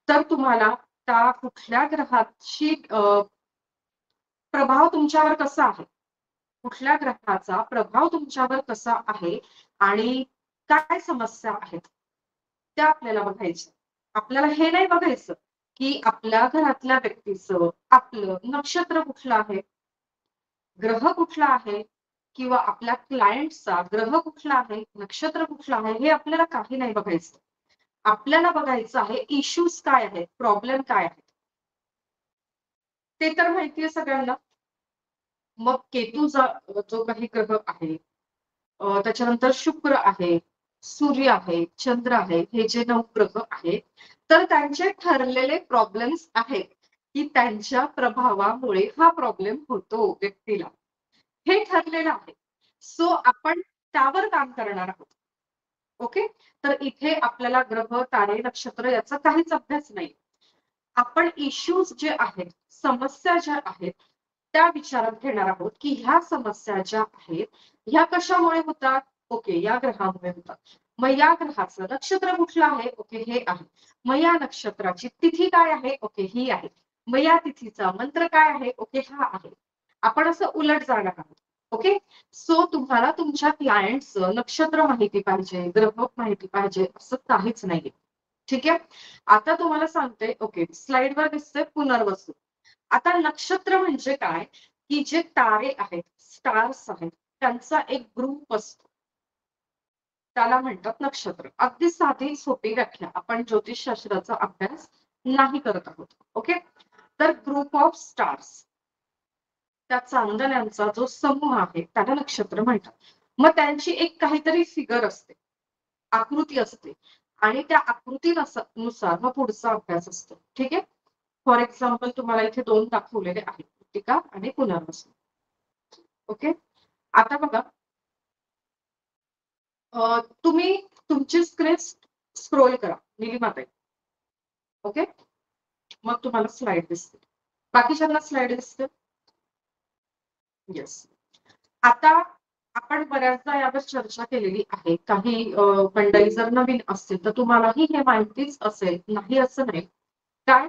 तर तुम्हाला त्या कुठल्या ग्रहाची प्रभाव तुमच्यावर कसा आहे, कुठल्या ग्रहाचा प्रभाव तुमच्यावर कसा आहे आणि काय समस्या आहेत त्या आपल्याला बघायचं. आपल्याला हे नाही बघायचं की आपल्या घरातल्या व्यक्तीचं आपलं नक्षत्र कुठलं आहे, ग्रह कुठला आहे, किंवा आपल्या क्लायंटचा ग्रह कुठला आहे, नक्षत्र कुठलं आहे, हे आपल्याला काही नाही बघायचं. आपल्याला बघायचं आहे इश्यूज काय आहेत, प्रॉब्लेम काय आहेत. ते तर माहितीये सगळ्यांना. मग केतूचा जो काही ग्रह आहे, त्याच्यानंतर शुक्र आहे, सूर्य आहे, चंद्र आहे, हे जे 9 ग्रह आहेत, तर त्यांचे ठरलेले प्रॉब्लेम्स आहेत की त्यांच्या प्रभावामुळे हा प्रॉब्लेम होतो व्यक्तीला. हे ठरलेलं आहे. सो आपण त्यावर काम करणार आहोत. ओके, तर इथे आपल्याला ग्रह, तारे, नक्षत्र याचा काहीच अभ्यास नाही. आपण इश्यूज जे आहेत, समस्या ज्या आहेत, त्या विचारात घेणार आहोत की ह्या समस्या ज्या आहेत ह्या कशामुळे होतात. ओके, या ग्रहामुळे होतात. मग या ग्रहाचं नक्षत्र कुठलं आहे, ओके हे आहे. मग या नक्षत्राची तिथी काय आहे, ओके ही आहे. मग या तिथीचा मंत्र काय आहे, ओके हा आहे. आपण असं उलट जाणार आहोत. ओके, सो तुम्हाला तुमच्या क्लायंटचं नक्षत्र माहिती पाहिजे, ग्रह माहिती पाहिजे असं काहीच नाहीये. ठीक आहे, आता तुम्हाला सांगते. ओके, स्लाइडवर दिसतंय पुनर्वसू. आता नक्षत्र म्हणजे काय, की जे तारे आहेत, स्टार्स आहेत, त्यांचा एक ग्रुप असतो, त्याला म्हणतात नक्षत्र. अगदी साधी सोपी व्याख्या. आपण ज्योतिषशास्त्राचा अभ्यास नाही करत आहोत. ओके, तर ग्रुप ऑफ स्टार्स, त्या चांदण्यांचा जो समूह आहे त्याला नक्षत्र म्हणतात. मग त्यांची एक काहीतरी फिगर असते, आकृती असते आणि त्या आकृतीनुसार मग पुढचा अभ्यास असतो. ठीक आहे, फॉर एक्झाम्पल तुम्हाला इथे 2 दाखवलेले आहेत, मृत्तिका आणि पुनर्वसू. ओके, आता बघा तुम्ही तुमची स्क्रीन स्क्रोल करा निलिमाताई. ओके, मग तुम्हाला स्लाइड दिसते. बाकीच्यांना स्लाइड दिसते. येस, आता आपण बऱ्याचदा यावर चर्चा केलेली आहे. काही मंडळी जर नवीन असतील तर तुम्हालाही हे माहितीच असेल, नाही असं नाही. काय,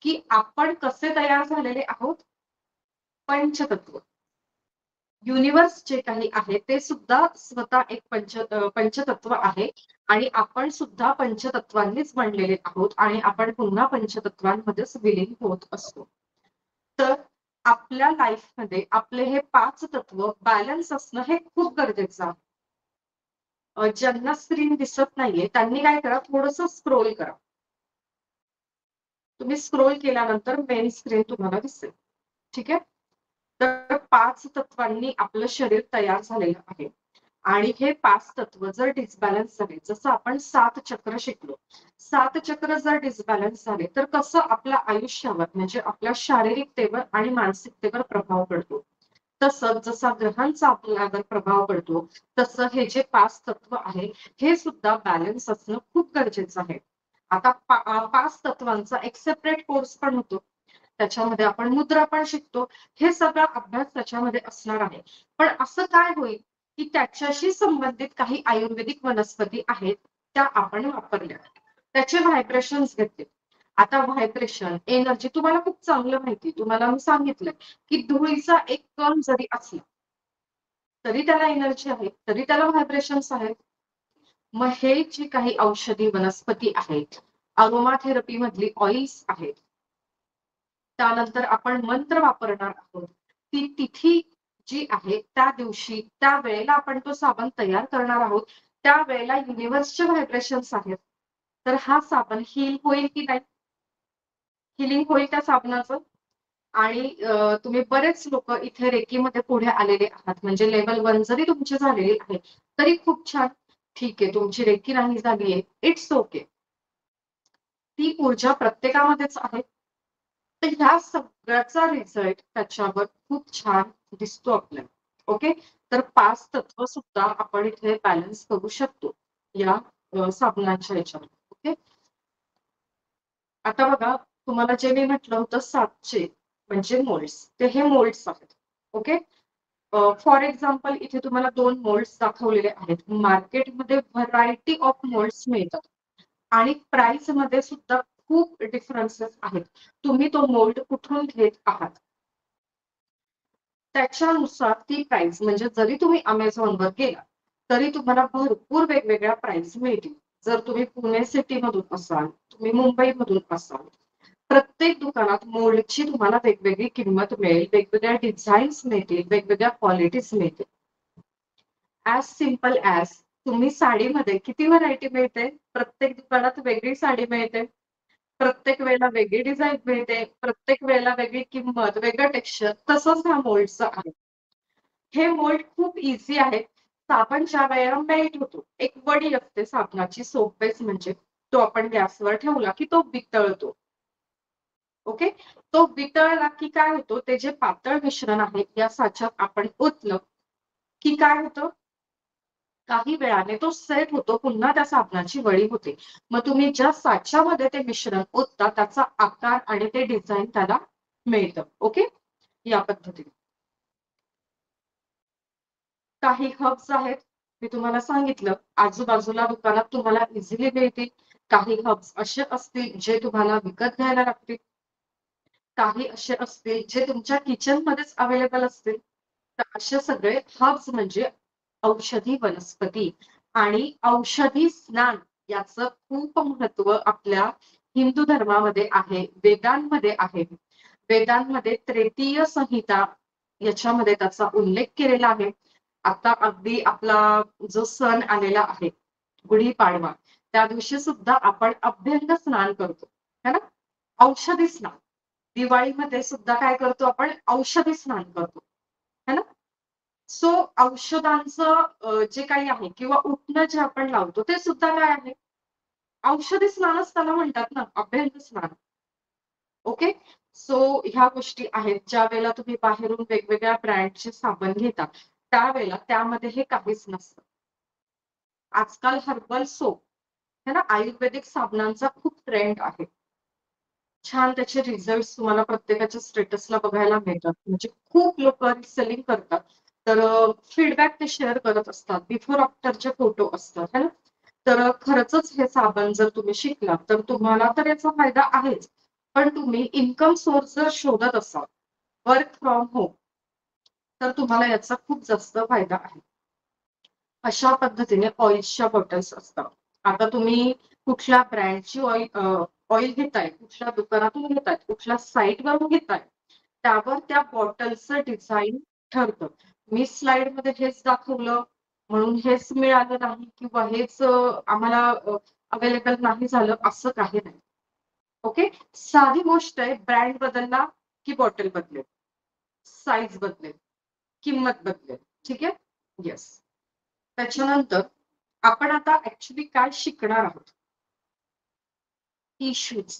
की आपण कसे तयार झालेले आहोत, पंचतत्व. युनिव्हर्स जे काही आहे ते सुद्धा स्वतः एक पंचतत्व आहे आणि आपण सुद्धा पंचतत्वांनीच बनलेले आहोत आणि आपण पुन्हा पंचतत्वांमध्येच विलीन होत असतो. तर आपल्या लाईफमध्ये आपले हे 5 तत्व बॅलन्स असणं हे खूप गरजेचं आहे. ज्यांना स्क्रीन दिसत नाहीये त्यांनी काय करा, थोडस स्क्रोल करा. तुम्ही स्क्रोल केल्यानंतर मेन स्क्रीन तुम्हाला दिसेल. ठीक आहे, तर 5 तत्वांनी आपलं शरीर तयार झालेलं आहे आणि हे 5 तत्व जर डिसबॅलन्स झाले, जसं आपण 7 चक्र शिकलो, 7 चक्र जर डिसबॅलन्स झाले तर कसं आपल्या आयुष्यावर म्हणजे आपल्या शारीरिकतेवर आणि मानसिकतेवर प्रभाव पडतो, तसंच जसा ग्रहांचा आपल्यावर प्रभाव पडतो तसं हे जे 5 तत्व आहे हे सुद्धा बॅलन्स असणं खूप गरजेचं आहे. आता 5 तत्वांचा एक सेपरेट कोर्स पण होतो, त्याच्यामध्ये आपण मुद्रा पण शिकतो. हे सगळा अभ्यास त्याच्यामध्ये असणार आहे. पण असं काय होईल की त्याच्याशी संबंधित काही आयुर्वेदिक वनस्पती आहेत त्या आपण वापरल्या, त्याचे व्हायब्रेशन्स घेतले. आता व्हायब्रेशन, एनर्जी तुम्हाला खूप चांगलं माहिती. तुम्हाला मी सांगितलंय, की धुळीचा एक कण जरी असला, तरी त्याला एनर्जी आहे, तरी त्याला व्हायब्रेशन्स आहेत. मग हे जी काही औषधी वनस्पती आहेत, अरोमा थेरपी मधली ऑइल्स आहेत, त्यानंतर आपण मंत्र वापरणार आहोत. ती तिथी जी आहे त्या दिवशी, त्या वेळेला आपण तो साबण तयार करणार आहोत. त्यावेळेला युनिव्हर्सचे व्हायब्रेशन्स आहेत. तर हा साबण हील होईल की नाही? हिलिंग होईल त्या साबणाचं. आणि तुम्ही बरेच लोक इथे रेकीमध्ये पुढे आलेले आहात. म्हणजे लेव्हल 1 जरी तुमची झालेली आहे, तरी खूप छान. ठीक आहे, तुमची रेकी नाही झालीये, इट्स ओके. ती ऊर्जा प्रत्येकामध्येच आहे. तर ह्या सगळ्याचा रिझल्ट त्याच्यावर खूप छान दिसतो आपल्याला. ओके. तर 5 तत्व सुद्धा आपण इथे बॅलन्स करू शकतो या साबणाच्या ह्याच्यावर. ओके. आता बघा, तुम्हाला जे मी म्हटलं होतं 700 म्हणजे मोल्ड्स, ते हे मोल्ड्स आहेत. ओके. फॉर एक्झाम्पल इथे तुम्हाला 2 मोल्ड्स दाखवलेले आहेत. मार्केटमध्ये व्हरायटी ऑफ मोल्ड्स मिळतात आणि प्राइस मध्ये सुद्धा खूप डिफरन्सेस आहेत. तुम्ही तो मोल्ड कुठून घेत आहात त्याच्यानुसार ती प्राइस, म्हणजे जरी तुम्ही अमेझॉनवर गेला तरी तुम्हाला भरपूर वेगवेगळ्या प्राइस मिळतील. जर तुम्ही पुणे सिटी मधून असाल, तुम्ही मुंबईमधून असाल, प्रत्येक दुकानात मोल्डची तुम्हाला वेगवेगळी किंमत मिळेल, वेगवेगळ्या डिझाईन्स मिळतील, वेगवेगळ्या क्वालिटीज मिळतील. ॲज सिम्पल ॲज तुम्ही साडीमध्ये किती व्हरायटी मिळते, प्रत्येक दुकानात वेगळी साडी मिळते, प्रत्येक वेळेला वेगळी डिझाईन मिळते, प्रत्येक वेळेला वेगळी किंमत, वेगळं टेक्स्चर. तसंच ह्या मोल्डचं आहे. हे मोल्ड खूप इझी आहे. साबण ज्या वेळेला मेल्ट होतो, एक वडी असते साबणाची, सोप बेस म्हणजे, तो आपण गॅसवर ठेवला की तो वितळतो. ओके. तो वितळला की काय होतो, ते जे पातळ मिश्रण आहे या साच्यात आपण ओतलं की काय होतं, काही वेळाने तो सेट होतो, पुन्हा त्या साबणाची वडी होते. मग तुम्ही ज्या साच्यामध्ये ते मिश्रण ओतता त्याचा आकार आणि ते डिझाईन त्याला मिळतं. ओके. या पद्धतीने काही हब्स आहेत, मी तुम्हाला सांगितलं, आजूबाजूला दुकानात तुम्हाला इझिली मिळतील. काही हब्स असे असतील जे तुम्हाला विकत घ्यायला लागतील, काही असे असतील जे तुमच्या किचन मध्येच अवेलेबल असतील. तर असे सगळे हब्स म्हणजे औषधी वनस्पती. आणि औषधी स्नान याचं खूप महत्व आपल्या हिंदू धर्मामध्ये आहे, वेदांमध्ये आहे. वेदांमध्ये तृतीय संहिता याच्यामध्ये त्याचा उल्लेख केलेला आहे. आता अगदी आपला जो सण आलेला आहे, गुढीपाडवा, त्या दिवशी सुद्धा आपण अभ्यंग स्नान करतो, है ना? औषधी स्नान. दिवाळीमध्ये सुद्धा काय करतो आपण, औषधी स्नान करतो, है ना? सो औषधांचं जे काही आहे किंवा उटणं जे आपण लावतो ते सुद्धा काय आहे, औषधी स्नानच त्याला म्हणतात ना, अभ्यंग स्नान. ओके. सो ह्या गोष्टी आहेत. ज्या वेळेला तुम्ही बाहेरून वेगवेगळ्या ब्रँडचे साबण घेता त्यावेळेला त्यामध्ये हे काहीच नसतं. आजकाल हर्बल सोप, है ना, आयुर्वेदिक साबणांचा खूप ट्रेंड आहे. छान त्याचे रिझल्ट तुम्हाला प्रत्येकाच्या स्टेटसला बघायला मिळतात. म्हणजे खूप लोक सेलिंग करतात. तर फीडबॅक ते शेअर करत असतात. बिफोर आफ्टरचे फोटो असतात, है ना. तर खरंच हे साबण जर तुम्ही शिकला तर तुम्हाला तर याचा फायदा आहेच. पण तुम्ही इन्कम सोर्स जर शोधत असाल, वर्क फ्रॉम होम, तर तुम्हाला याचा खूप जास्त फायदा आहे. अशा पद्धतीने ऑइल्सच्या बॉटल्स असतात. आता तुम्ही कुठल्या ब्रँडची ऑइल घेताय, कुठल्या दुकानातून घेताय, कुठल्या साईटवरून घेताय, त्यावर त्या बॉटलचं डिझाईन ठरतं. मी स्लाइडमध्ये हेच दाखवलं म्हणून हेच मिळालं नाही किंवा हेच आम्हाला अवेलेबल नाही झालं, असं काही नाही. ओके. साधी गोष्ट आहे, ब्रँड बदलला की बॉटल बदलेल, साईज बदलेल, किंमत बदलेल. ठीक आहे. येस. त्याच्यानंतर आपण आता ऍक्च्युली काय शिकणार आहोत, इश्यूज,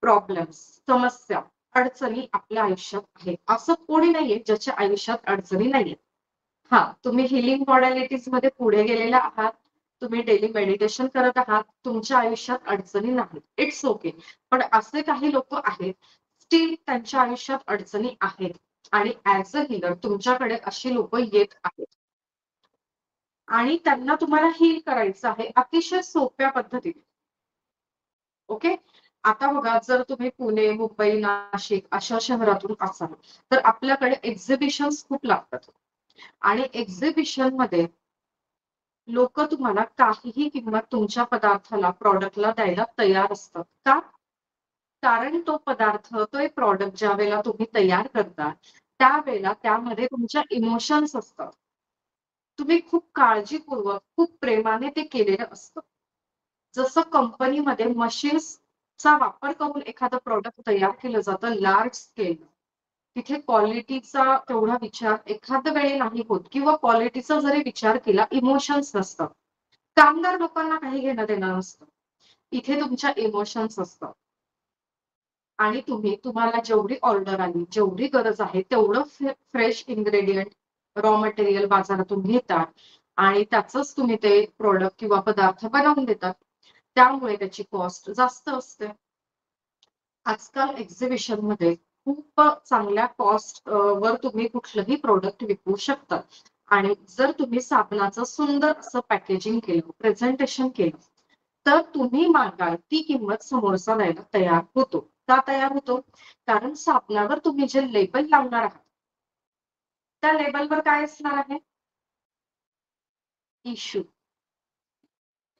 प्रॉब्लेम्स, समस्या, अडचणी आपल्या आयुष्यात आहेत. असं कोणी नाहीये ज्याच्या आयुष्यात अडचणी नाहीये. हा, तुम्ही हिलिंग मॉडॅलिटीज मध्ये पुढे गेलेला आहात, तुम्ही डेली मेडिटेशन करत आहात, तुमच्या आयुष्यात अडचणी नाहीत, इट्स ओके. पण असे काही लोक आहेत स्टील त्यांच्या आयुष्यात अडचणी आहेत. आणि ऍज अ हिलर तुमच्याकडे अशी लोक येत आहेत आणि त्यांना तुम्हाला हील करायचं आहे अतिशय सोप्या पद्धतीने. ओके. आता बघा, जर तुम्ही पुणे, मुंबई, नाशिक अशा शहरातून असाल तर आपल्याकडे एक्झिबिशन्स खूप लागतात आणि एक्झिबिशन मध्ये लोक तुम्हाला काहीही किंमत तुमच्या पदार्थाला, प्रॉडक्टला द्यायला तयार असतात. का? कारण तो पदार्थ, तो एक प्रॉडक्ट ज्या वेळेला तुम्ही तयार करता त्यावेळेला त्यामध्ये तुमच्या इमोशन्स असतात. तुम्ही खूप काळजीपूर्वक, खूप प्रेमाने ते केलेलं असतं. जसं कंपनीमध्ये मशीन्सचा वापर करून एखादं प्रॉडक्ट तयार केलं जातं लार्ज स्केल, तिथे क्वालिटीचा तेवढा विचार एखाद्या वेळी नाही होत किंवा क्वालिटीचा जरी विचार केला, इमोशन्स नसतात. कामगार लोकांना काही घेणं देणं नसतं. इथे तुमच्या इमोशन्स असतात आणि तुम्हाला जेवढी ऑर्डर आली, जेवढी गरज आहे तेवढं फ्रेश इन्ग्रेडियंट, रॉ मटेरियल बाजारातून घेतात आणि त्याचंच तुम्ही ते प्रॉडक्ट किंवा पदार्थ बनवून देतात. त्यामुळे त्याची कॉस्ट जास्त असते. आजकाल एक्झिबिशन मध्ये खूप चांगल्या कॉस्ट वर तुम्ही कुठलंही प्रोडक्ट विकू शकता आणि जर तुम्ही साबणाचं सुंदर असं पॅकेजिंग केलं, प्रेझेंटेशन केलं, तर तुम्ही मागाल ती किंमत समोरचा द्यायला तयार होतो. का तयार होतो? कारण साबणावर तुम्ही जे लेबल लावणार आहात त्या लेबलवर काय असणार आहे? इश्यू,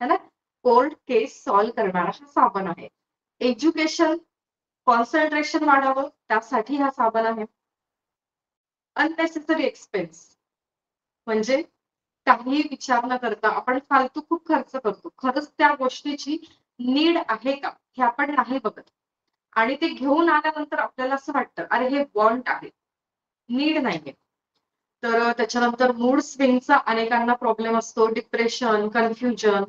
है ना? कोल्ड केस सॉल्व्ह करणारा हा साबण आहे. एज्युकेशन, कॉन्सन्ट्रेशन वाढावं त्यासाठी हा साबण आहे. अननेसेसरी एक्सपेन्स म्हणजे काही विचार न करता आपण फालतू खूप खर्च करतो. खरंच त्या गोष्टीची नीड आहे का हे आपण नाही बघत आणि ते घेऊन आल्यानंतर आपल्याला असं वाटतं अरे हे वॉन्ट आहे, नीड नाहीये. तर त्याच्यानंतर मूड स्विंगचा अनेकांना प्रॉब्लेम असतो. डिप्रेशन, कन्फ्युजन,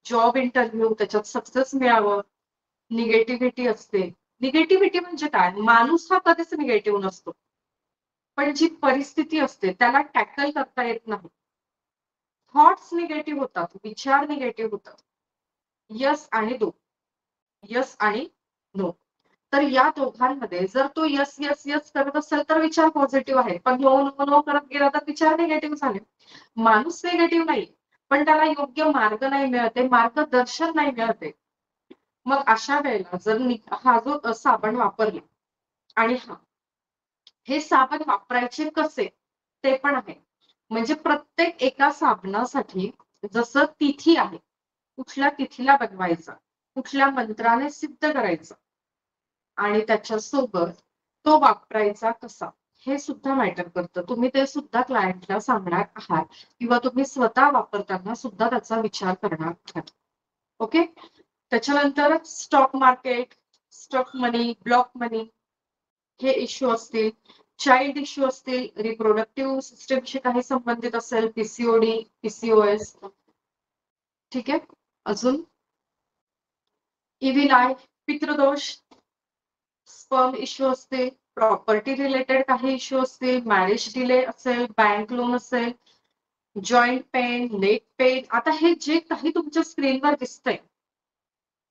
जॉब इंटरव्ह्यू त्याच्यात सक्सेस मिळावं, निगेटिव्हिटी असते. निगेटिव्हिटी म्हणजे काय? माणूस हा कधीच निगेटिव्ह नसतो. पण जी परिस्थिती असते त्याला टॅकल करता येत नाही. थॉट्स निगेटिव्ह होतात, विचार निगेटिव्ह होतात. यस आणि नो, यस आणि नो. तर या दोघांमध्ये जर तो यस यस यस करत असेल तर विचार पॉझिटिव्ह आहे, पण नो नो नो करत गेला तर विचार निगेटिव्ह झाले. माणूस निगेटिव्ह नाही, पण त्याला योग्य मार्ग नाही मिळते, मार्गदर्शन नाही मिळते. मग अशा वेळेला जर हा जो साबण वापरला आणि हे साबण वापरायचे कसे ते पण आहे. म्हणजे प्रत्येक एका साबणासाठी जसं तिथी आहे, कुठल्या तिथीला बनवायचा, कुठल्या मंत्राने सिद्ध करायचं आणि त्याच्यासोबत तो वापरायचा कसा हे सुद्धा मॅटर करतं. तुम्ही ते सुद्धा क्लायंटला सांगणार आहात किंवा तुम्ही स्वतः वापरताना सुद्धा त्याचा विचार करणार आहात. ओके. त्याच्यानंतर स्टॉक मार्केट, स्टॉक मनी, ब्लॉक मनी हे इश्यू असतील, चाइल्ड इश्यू असतील, रिप्रोडक्टिव्ह सिस्टमशी काही संबंधित असेल, पीसीओडी, पीसीओएस. ठीक आहे. अजून इव्हिल आय, पितृदोष, स्पर्म इश्यू असतील, प्रॉपर्टी रिलेटेड काही इश्यू असतील, मॅरेज डिले असेल, बँक लोन असेल, जॉईंट पेन, नेक पेन. आता हे जे काही तुमच्या स्क्रीनवर दिसतंय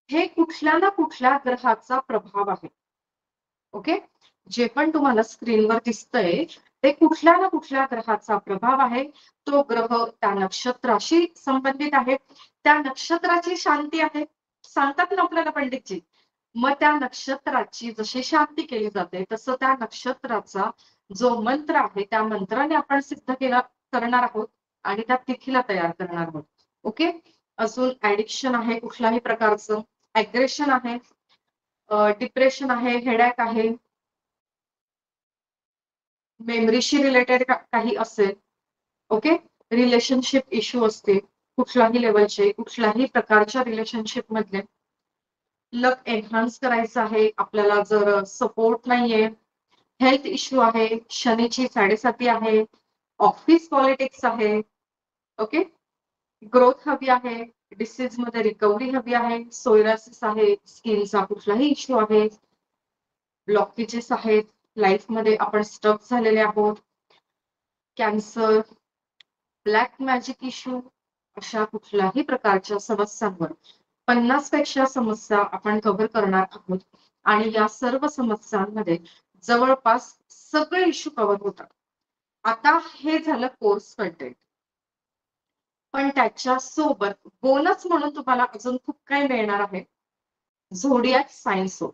हे कुठल्या ना कुठल्या ग्रहाचा प्रभाव आहे. ओके. जे पण तुम्हाला स्क्रीनवर दिसतंय ते कुठल्या ना कुठल्या ग्रहाचा प्रभाव आहे. तो ग्रह त्या नक्षत्राशी संबंधित आहे, त्या नक्षत्राची शांती आहे. सांगतात ना आपल्याला पंडितजी. मग त्या नक्षत्राची जशी शांती केली जाते तसं त्या नक्षत्राचा जो मंत्र आहे त्या मंत्राने आपण सिद्ध करणार आहोत आणि त्या तिथीला तयार करणार आहोत. ओके. अजून ऍडिक्शन आहे कुठल्याही प्रकारचं, ऍग्रेशन आहे, डिप्रेशन आहे, हेडॅक आहे, मेमरीशी रिलेटेड काही असेल. ओके. रिलेशनशिप इश्यू असतील कुठल्याही लेवलचे, कुठल्याही प्रकारच्या रिलेशनशिप मधले. लक एन्हान्स करायचं आहे आपल्याला, जर सपोर्ट नाहीये, हेल्थ इश्यू आहे, शनीची 7.5 आहे, ऑफिस पॉलिटिक्स आहे. ओके. ग्रोथ हवी आहे, डिसीज मध्ये रिकव्हरी हवी आहे, सोयरासिस आहे, स्किनचा कुठलाही इश्यू आहे, ब्लॉकेजेस आहेत, लाईफ मध्ये आपण स्टक झालेले आहोत, कॅन्सर, ब्लॅक मॅजिक इश्यू, अशा कुठल्याही प्रकारच्या समस्यांवर 50 पेक्षा समस्या आपण कव्हर करणार आहोत आणि या सर्व समस्यांमध्ये जवळपास सगळे इश्यू कव्हर होतात. आता हे झालं कोर्स कंटेंट, पण त्याच्या सोबत बोनस म्हणून तुम्हाला अजून खूप काही मिळणार आहे. Zodiac sign soap.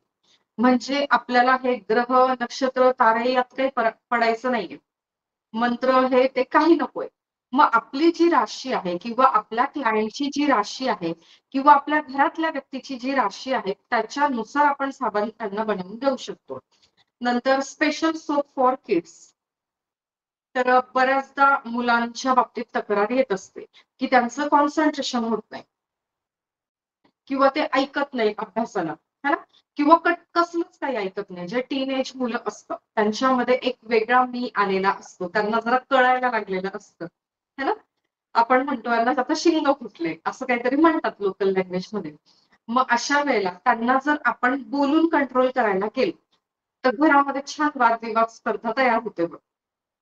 म्हणजे आपल्याला हे ग्रह, नक्षत्र, तारे यात काही फरक पडायचं नाहीये. मंत्र हे ते काही नकोय. मग आपली जी राशी आहे किंवा आपल्या क्लायंटची जी राशी आहे किंवा आपल्या घरातल्या व्यक्तीची जी राशी आहे त्याच्यानुसार आपण साबण त्यांना बनवून देऊ शकतो. नंतर स्पेशल सोप फॉर किड्स. तर बऱ्याचदा मुलांच्या बाबतीत तक्रार येत असते की त्यांचं कॉन्सन्ट्रेशन होत नाही किंवा ते ऐकत नाही अभ्यासाला, है ना? किंवा कसलंच काही ऐकत नाही. जे टीनेज मुलं असतात त्यांच्यामध्ये एक वेगळा मी आलेला असतो. त्यांना जरा कळायला लागलेलं असतं, है ना? आपण म्हणतो यांना आता शिंग फुटले असं काहीतरी म्हणतात लोकल लँग्वेज मध्ये. मग अशा वेळेला त्यांना जर आपण बोलून कंट्रोल करायला केलं तर घरामध्ये छान वादविवाद स्पर्धा तयार होते बघ,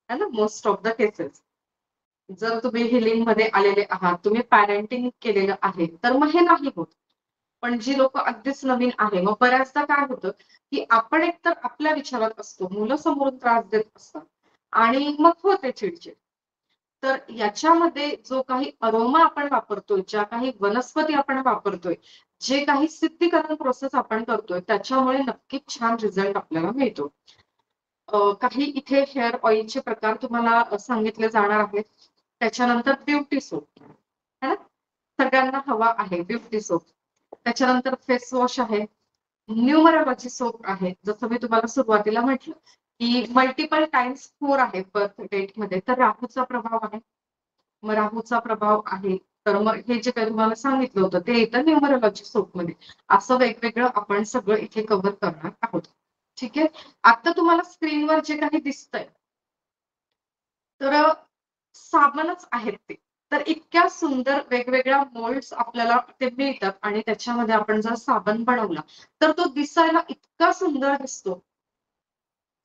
है ना? Most of the cases. जर तुम्ही हिलिंग मध्ये आलेले आहात, तुम्ही पॅरेंटिंग केलेलं आहे, तर मग हे नाही होत. पण जी लोक अगदीच नवीन आहे, मग बऱ्याचदा काय होतं की आपण एकतर आपल्या विचारात असतो, मुलं समोरून त्रास देत असतात आणि मग होते चिडचिड. तर याच्यामध्ये जो काही अरोमा आपण वापरतोय, ज्या काही वनस्पती आपण वापरतोय, जे काही सिद्धीकरण प्रोसेस आपण करतोय, त्याच्यामुळे नक्कीच छान रिझल्ट आपल्याला मिळतो. काही इथे हेअर ऑइलचे प्रकार तुम्हाला सांगितले जाणार आहेत. त्याच्यानंतर ब्युटी सोप, है ना? सगळ्यांना हवा आहे ब्युटी सोप. त्याच्यानंतर फेस वॉश आहे. न्यूमरोलॉजी सोप आहे. जसं मी तुम्हाला सुरुवातीला म्हटलं की मल्टिपल टाइम्स 4 आहे बर्थ डेट मध्ये, तर राहूचा प्रभाव आहे. मग राहूचा प्रभाव आहे तर मग हे जे काही तुम्हाला सांगितलं होतं ते येतं न्यूमरोलॉजी सोप मध्ये. असं वेगवेगळं आपण सगळं इथे कव्हर करणार आहोत. ठीक आहे. आता तुम्हाला स्क्रीनवर जे काही दिसतंय तर साबणच आहेत ते. तर इतक्या सुंदर वेगवेगळ्या मोल्ड्स आपल्याला ते मिळतात आणि त्याच्यामध्ये आपण जर साबण बनवला तर तो दिसायला इतका सुंदर दिसतो.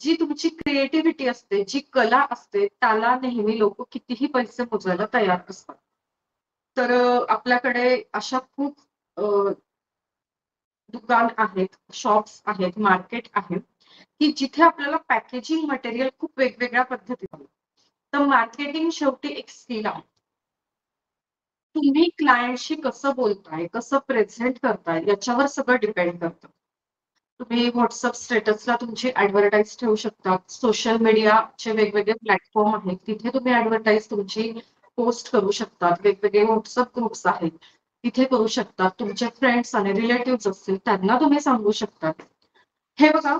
जी तुमची क्रिएटिव्हिटी असते, जी कला असते, त्याला नेहमी लोक कितीही पैसे मोजायला तयार असतात. तर आपल्याकडे अशा खूप दुकान आहेत, शॉप्स आहेत, मार्केट आहे की जिथे आपल्याला पॅकेजिंग मटेरियल खूप वेगवेगळ्या पद्धतीने. तर मार्केटिंग शेवटी एक स्किल आहे. तुम्ही क्लायंटशी कसं बोलताय, कसं प्रेझेंट करताय याच्यावर सगळं डिपेंड करतं. तुम्ही व्हॉट्सअप स्टेटसला तुमची ऍडव्हर्टाईज ठेवू शकता. सोशल मीडियाचे वेगवेगळे प्लॅटफॉर्म आहेत, तिथे तुम्ही ऍडव्हर्टाईज तुमची पोस्ट करू शकता. वेगवेगळे व्हॉट्सअप ग्रुप्स आहेत, तिथे करू शकता. तुमचे फ्रेंड्स आणि रिलेटिव्ह असतील त्यांना तुम्ही सांगू शकता. हे बघा,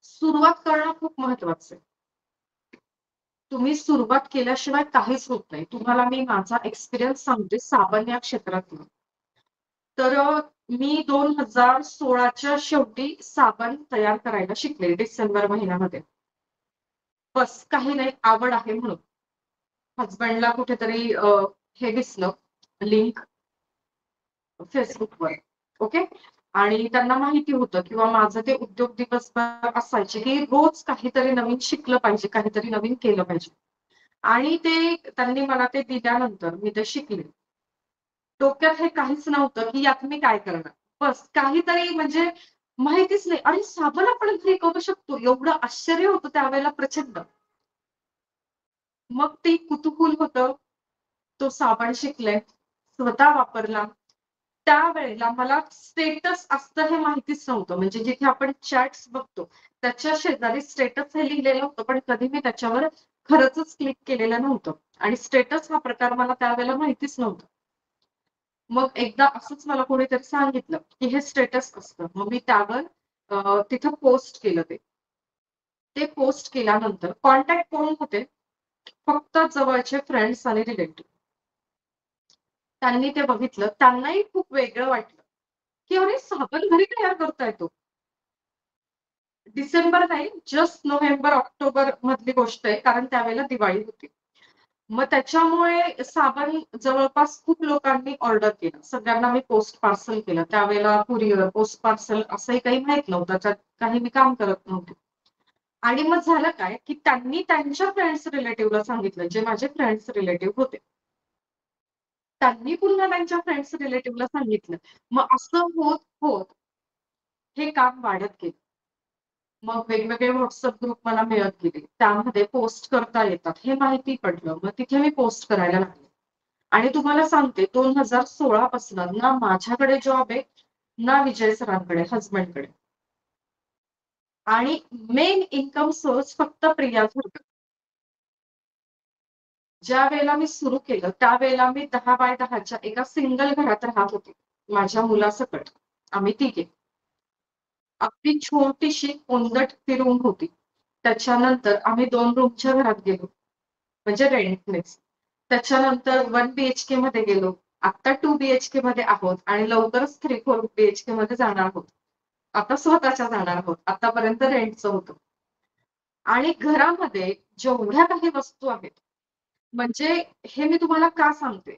सुरुवात करणं खूप महत्वाचं आहे. तुम्ही सुरुवात केल्याशिवाय काहीच होत नाही. तुम्हाला मी माझा एक्सपिरियन्स सांगते साबण या क्षेत्रातला. तर मी 2016च्या शेवटी साबण तयार करायला शिकले डिसेंबर महिन्यामध्ये. बस काही नाही, आवड आहे म्हणून. हसबंडला कुठेतरी हे दिसलं लिंक फेसबुकवर. ओके. आणि त्यांना माहिती होतं किंवा माझं ते उद्योग दिवसभर असायचे की रोज काहीतरी नवीन शिकलं पाहिजे, काहीतरी नवीन केलं पाहिजे. आणि ते त्यांनी मला ते दिल्यानंतर मी ते शिकले. डोक्यात हे काहीच नव्हतं की यात मी काय करणार. बस काहीतरी म्हणजे माहितीच नाही. आणि साबण आपण घरी करू शकतो एवढं आश्चर्य होतं त्यावेळेला प्रचंड. मग ते कुतूहल होतं. तो साबण शिकले, स्वतः वापरला. त्यावेळेला मला स्टेटस असतं हे माहितीच नव्हतं. म्हणजे जिथे आपण चॅट्स बघतो त्याच्या शेजारी स्टेटस हे लिहिलेलं होतं, पण कधी मी त्याच्यावर खरंच क्लिक केलेलं नव्हतं. आणि स्टेटस हा प्रकार मला त्यावेळेला माहितीच नव्हतं. मग एकदा असंच मला कोणीतरी सांगितलं की हे स्टेटस असतं. मग मी त्यावर तिथं पोस्ट केलं ते. ते पोस्ट केल्यानंतर कॉन्टॅक्ट कोण होते? फक्त जवळचे फ्रेंड्स आणि रिलेटिव्ह. त्यांनी ते बघितलं. त्यांनाही खूप वेगळं वाटलं की अरे साबण घरी तयार करता येतो. डिसेंबर नाही, जस्ट नोव्हेंबर, ऑक्टोबर मधली गोष्ट आहे. कारण त्यावेळेला दिवाळी होती. मग त्याच्यामुळे साबण जवळपास खूप लोकांनी ऑर्डर केलं. सगळ्यांना मी पोस्ट पार्सल केलं. त्यावेळेला कुरिअर, पोस्ट पार्सल असंही काही माहित नव्हतं. त्यात काही मी काम करत नव्हते. आणि मग झालं काय की त्यांनी त्यांच्या फ्रेंड्स रिलेटिव्हला सांगितलं, जे माझे फ्रेंड्स रिलेटिव्ह होते. त्यांनी पुन्हा त्यांच्या फ्रेंड्स रिलेटिव्हला सांगितलं. मग असं होत होत हे काम वाढत गेलं. मग वेगवेगळे व्हॉट्सअप ग्रुप मला मिळत गेले. त्यामध्ये पोस्ट करता येतात हे माहिती पडलं. मग तिथे मी पोस्ट करायला लागले. आणि तुम्हाला सांगते 2016 पासून ना माझ्याकडे जॉब आहे ना विजय सरांकडे, हजबंडकडे. आणि मेन इन्कम सोर्स फक्त प्रियाच होता. ज्या वेळेला मी सुरू केलं त्यावेळेला मी 10 बाय 10च्या एका सिंगल घरात राहत होते माझ्या मुलासकट. आम्ही तिघे. अगदी छोटीशी कोंदट रूम होती. त्याच्यानंतर आम्ही 2 रूमच्या घरात गेलो म्हणजे रेंटनेच. त्याच्यानंतर 1 BHK मध्ये गेलो. आता 2 BHK मध्ये आहोत आणि लवकरच 3-4 BHK मध्ये जाणार आहोत. आता स्वतःच्या जाणार आहोत. आतापर्यंत रेंटचं होतं. आणि घरामध्ये जेवढ्या काही वस्तू आहेत म्हणजे हे मी तुम्हाला का सांगते?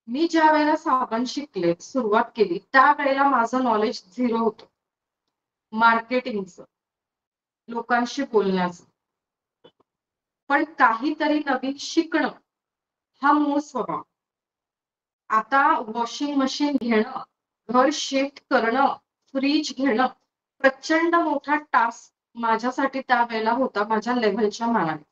मी ज्या वेळेला साबण शिकले, सुरुवात केली, त्यावेळेला माझं नॉलेज 0 होतं. मार्केटिंगचं, लोकांशी बोलण्याचं. पण काहीतरी नवीन शिकणं हा मूळ स्वभाव. आता वॉशिंग मशीन घेणं, घर शिफ्ट करणं, फ्रीज घेणं प्रचंड मोठा टास्क माझ्यासाठी त्यावेळेला होता माझ्या लेव्हलच्या मानाने.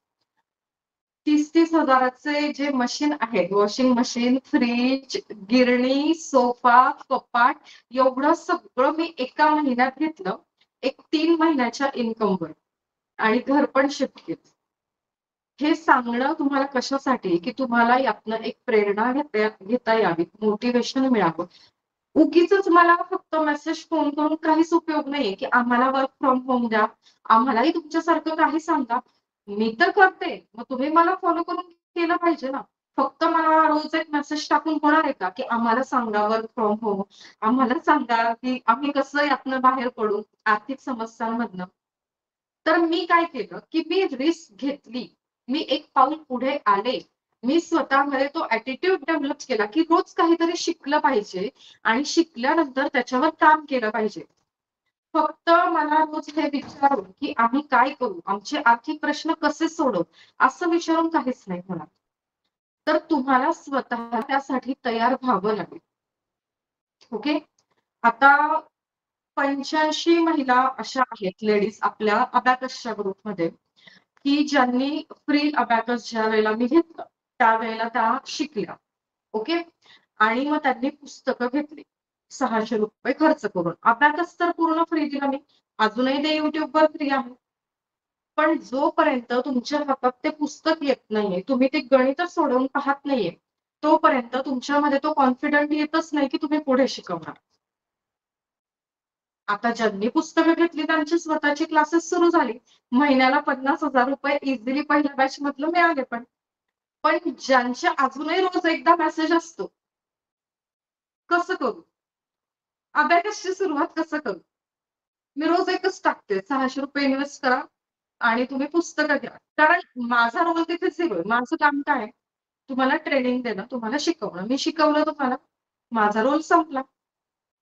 30-30 हजाराचे जे मशीन आहेत, वॉशिंग मशीन, फ्रीज, गिरणी, सोफा, कपाट एवढं सगळं मी एका महिन्यात घेतलं. एक 3 महिन्याच्या इन्कमवर आणि घर पण शिफ्ट केलं. हे सांगणं तुम्हाला कशासाठी की तुम्हाला यातनं एक प्रेरणा घेता यावी, मोटिवेशन मिळावं. उगीचच मला फक्त मेसेज फोन करून काहीच उपयोग नाहीये की आम्हाला वर्क फ्रॉम होम द्या, आम्हालाही तुमच्यासारखं काही सांगा. मी तर करते, मग तुम्ही मला फॉलो करून केलं पाहिजे ना. फक्त मला रोज एक मेसेज टाकून होणार आहे का की आम्हाला सांगा वर्क फ्रॉम होम, आम्हाला सांगा की आम्ही कसं यातनं बाहेर पडू आर्थिक समस्यांमधनं. तर मी काय केलं की मी रिस्क घेतली. मी एक पाऊल पुढे आले. मी स्वतःमध्ये तो ॲटिट्यूड डेव्हलप केला की रोज काहीतरी शिकलं पाहिजे आणि शिकल्यानंतर त्याच्यावर काम केलं पाहिजे. फक्त मला रोज हे विचारून की आम्ही काय करू, आमचे आर्थिक प्रश्न कसे सोडवू, असं विचारून काहीच नाही होणार. तर तुम्हाला स्वतः त्यासाठी तयार व्हावं लागेल. ओके. आता 85 महिला अशा आहेत लेडीज आपल्या अबॅकसच्या ग्रुपमध्ये की ज्यांनी फ्री अबॅकस ज्या वेळेला मी घेतलं त्यावेळेला त्या शिकल्या. ओके. आणि मग त्यांनी पुस्तकं घेतली. ₹600 खर्च करून. अबॅकस तर पूर्ण फ्री दिलं मी. अजूनही ते YouTubeवर फ्री आहे. पण जोपर्यंत तुमच्या हातात ते पुस्तक येत नाहीये, तुम्ही ते गणितच सोडवून पाहत नाहीये, तोपर्यंत तुमच्यामध्ये तो कॉन्फिडंट येतच नाही की तुम्ही पुढे शिकवणार. आता ज्यांनी पुस्तकं घेतली त्यांची स्वतःची क्लासेस सुरू झाली. महिन्याला ₹50,000 इझिली पहिल्या बॅच मधलं मिळाले पण. पण ज्यांचे अजूनही रोज एकदा मेसेज असतो. कसं करू? अबॅकसची सुरुवात कसं करू? मी रोज एकच टाकते. ₹600 इन्व्हेस्ट करा आणि तुम्ही पुस्तकं घ्या. कारण माझा रोल तिथे 0 आहे. माझं काम काय आहे? तुम्हाला ट्रेनिंग देणं, तुम्हाला शिकवणं. मी शिकवलं तुम्हाला. माझा रोल संपला.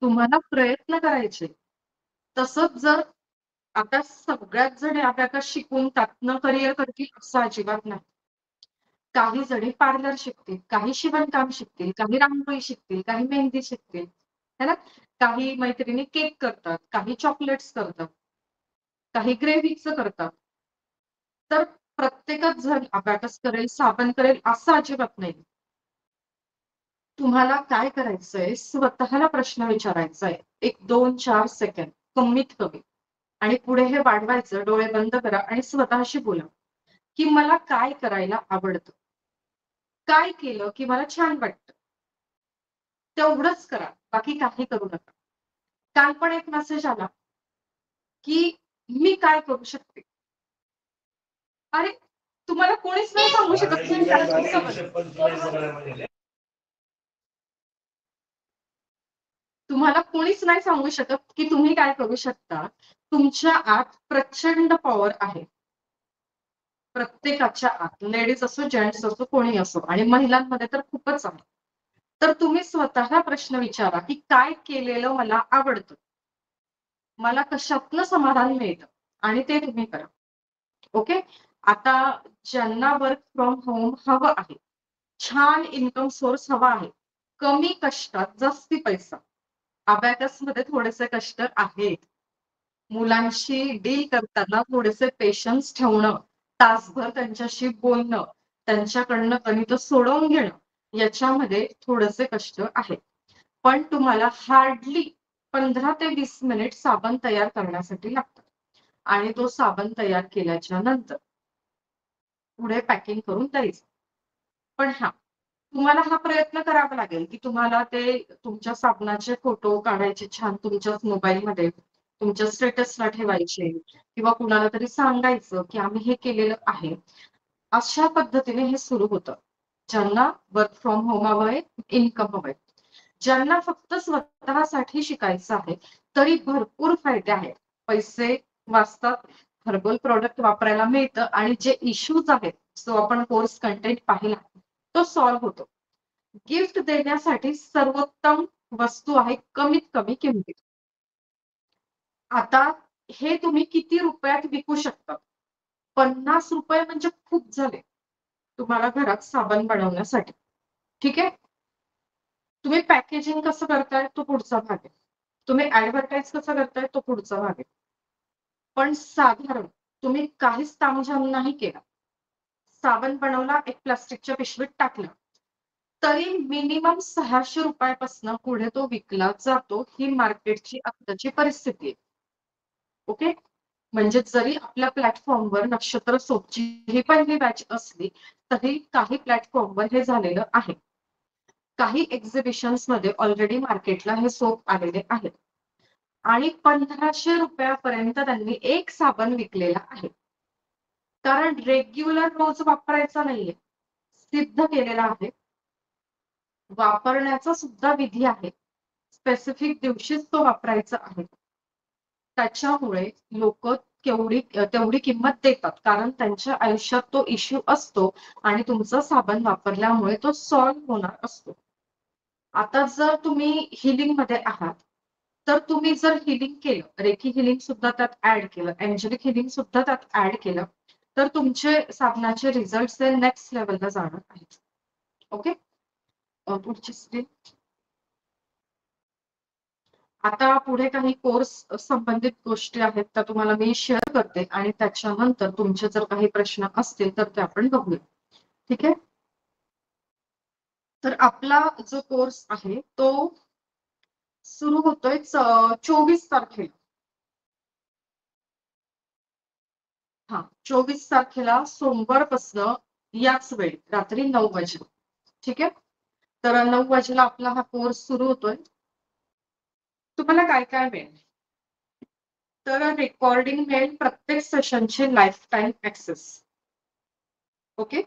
तुम्हाला प्रयत्न करायचे. तसंच जर आता सगळ्याच जणी अबॅकस शिकून त्यातनं करिअर करतील असं अजिबात नाही. काही जणी पार्लर शिकतील, काही शिवणकाम शिकतील, काही रांगोळी शिकतील, काही मेहंदी शिकतील. है ना? काही मैत्रिणी केक करतात, काही चॉकलेट्स करतात, काही ग्रेव्हीचं करतात. तर प्रत्येकच जण अबॅकस करेल, साबण करेल असं अजिबात नाही. तुम्हाला काय करायचंय? स्वतःला प्रश्न विचारायचा आहे. 1, 2, 4 सेकंद कमीत कमी. आणि पुढे हे वाढवायचं, डोळे बंद करा आणि स्वतःशी बोला, की मला काय करायला आवडतं? काय केलं की मला छान वाटतं? तेवढंच करा. बाकी काही करू नका. काल पण एक मेसेज आला, की मी काय करू शकते? अरे, तुम्हाला कोणीच नाही सांगू शकत तुम्ही काय करू शकत. तुम्हाला कोणीच नाही सांगू शकत की तुम्ही काय करू शकता. तुमच्या आत प्रचंड पॉवर आहे. प्रत्येकाच्या आत. लेडीज असो, जेंट्स असो, कोणी असो आणि महिलांमध्ये तर खूपच आहे. तर तुम्ही स्वतःला प्रश्न विचारा, की काय केलेलं मला आवडतं? मला कशातनं समाधान मिळतं? आणि ते तुम्ही करा. ओके. आता ज्यांना वर्क फ्रॉम होम हवं आहे, छान इन्कम सोर्स हवा आहे, कमी कष्टात जास्ती पैसा. अबॅकसमध्ये थोडेसे कष्ट आहेत. मुलांशी डील करताना थोडेसे पेशन्स ठेवणं, तासभर त्यांच्याशी बोलणं, त्यांच्याकडनं गणितं सोडवून घेणं, याच्यामध्ये थोडेसे कष्ट आहेत. पण तुम्हाला हार्डली 15 ते 20 मिनिट साबण तयार करण्यासाठी लागतात. आणि तो साबण तयार केल्याच्या नंतर पुढे पॅकिंग करून द्यायचं. पण तुम्हाला हा प्रयत्न करावा लागेल, की तुम्हाला ते तुमच्या साबणाचे फोटो काढायचे छान तुमच्याच मोबाईलमध्ये, तुमच्या स्टेटसला ठेवायचे किंवा कुणाला तरी सांगायचं, की आम्ही हे केलेलं आहे. अशा पद्धतीने हे सुरू होतं. ज्यांना वर्क फ्रॉम होम हवंय, इन्कम हवंय. ज्यांना फक्त स्वतःसाठी शिकायचं आहे, तरी भरपूर फायदे आहेत. पैसे वाचतात, हर्बल प्रॉडक्ट वापरायला मिळतं आणि जे इश्यूज आहेत, जो आपण कोर्स कंटेंट पाहिला, तो सॉल्व्ह होतो. गिफ्ट देण्यासाठी सर्वोत्तम वस्तू आहे कमीत कमी किमतीत. आता हे तुम्ही किती रुपयात विकू शकता? ₹50 म्हणजे खूप झाले तुम्हाला घरात साबण बनवण्यासाठी. ठीक आहे? तुम्ही पॅकेजिंग कसं करताय तो पुढचा भाग आहे. तुम्ही ऍडव्हर्टाइज कसं करताय तो पुढचा भाग आहे. पण साधारण तुम्ही काहीच तामझाम नाही केला. साबण बनवला, एक प्लास्टिकच्या पिशवीत टाकला. तरी मिनिमम ₹600 पासून पुढे तो विकला जातो. ही मार्केटची आत्ताची परिस्थिती आहे. ओके? म्हणजे जरी आपल्या प्लॅटफॉर्मवर नक्षत्र सोपची ही पहिली बॅच असली, तरी काही प्लॅटफॉर्मवर हे झालेलं आहे. काही एक्झिबिशन्स मध्ये ऑलरेडी मार्केटला हे सोप आलेले आहेत. आणि ₹1500 पर्यंत त्यांनी एक साबण विकलेला आहे. कारण रेग्युलर रोज वापरायचा नाहीये. सिद्ध केलेला आहे. वापरण्याचा सुद्धा विधी आहे. स्पेसिफिक दिवशीच तो वापरायचा आहे. त्याच्यामुळे लोक तेवढी किंमत देतात, कारण त्यांच्या आयुष्यात तो इश्यू असतो आणि तुमचं साबण वापरल्यामुळे तो सॉल्व्ह होणार असतो. आता जर तुम्ही हिलिंग मध्ये आहात, तर तुम्ही जर हिलिंग केलं, रेकी हिलिंग सुद्धा त्यात ऍड केलं, एंजेलिक हिलिंग सुद्धा त्यात ऍड केलं, तर तुमचे साबणाचे रिझल्ट हे नेक्स्ट लेवलला जाणार आहेत. ओके? पुढची स्क्रीन. आता पुढे काही कोर्स संबंधित गोष्टी आहेत त्या तुम्हाला मी शेअर करते आणि त्याच्यानंतर तुमचे जर काही प्रश्न असतील तर ते आपण बघूया. ठीक आहे? तर आपला जो कोर्स आहे तो सुरू होतोय 24 तारखेला. 24 तारखेला सोमवारपासून याच वेळी रात्री 9 वाजेला. ठीक आहे? तर 9 वाजेला आपला हा कोर्स सुरू होतोय. तुम्हाला काय काय मिळेल? तर रेकॉर्डिंग मिळेल प्रत्येक सेशनचे लाईफ टाईम ऍक्सेस. ओके?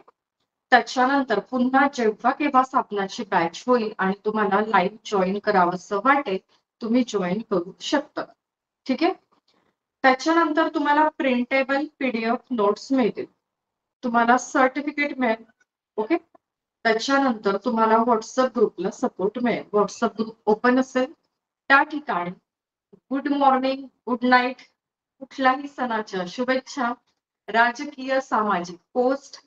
त्याच्यानंतर पुन्हा जेव्हा केव्हा साबणाची बॅच होईल आणि तुम्हाला लाईव्ह जॉईन करावंसं वाटेल, तुम्ही जॉईन करू शकता. ठीक आहे? त्याच्यानंतर तुम्हाला प्रिंटेबल PDF नोट्स मिळतील. तुम्हाला सर्टिफिकेट मिळेल. ओके? त्याच्यानंतर तुम्हाला व्हॉट्सअप ग्रुपला सपोर्ट मिळेल. व्हॉट्सअप ग्रुप ओपन असेल, त्या ठिकाणी गुड मॉर्निंग, गुड नाईट, कुठल्याही सणाच्या शुभेच्छा, राजकीय, सामाजिक पोस्ट,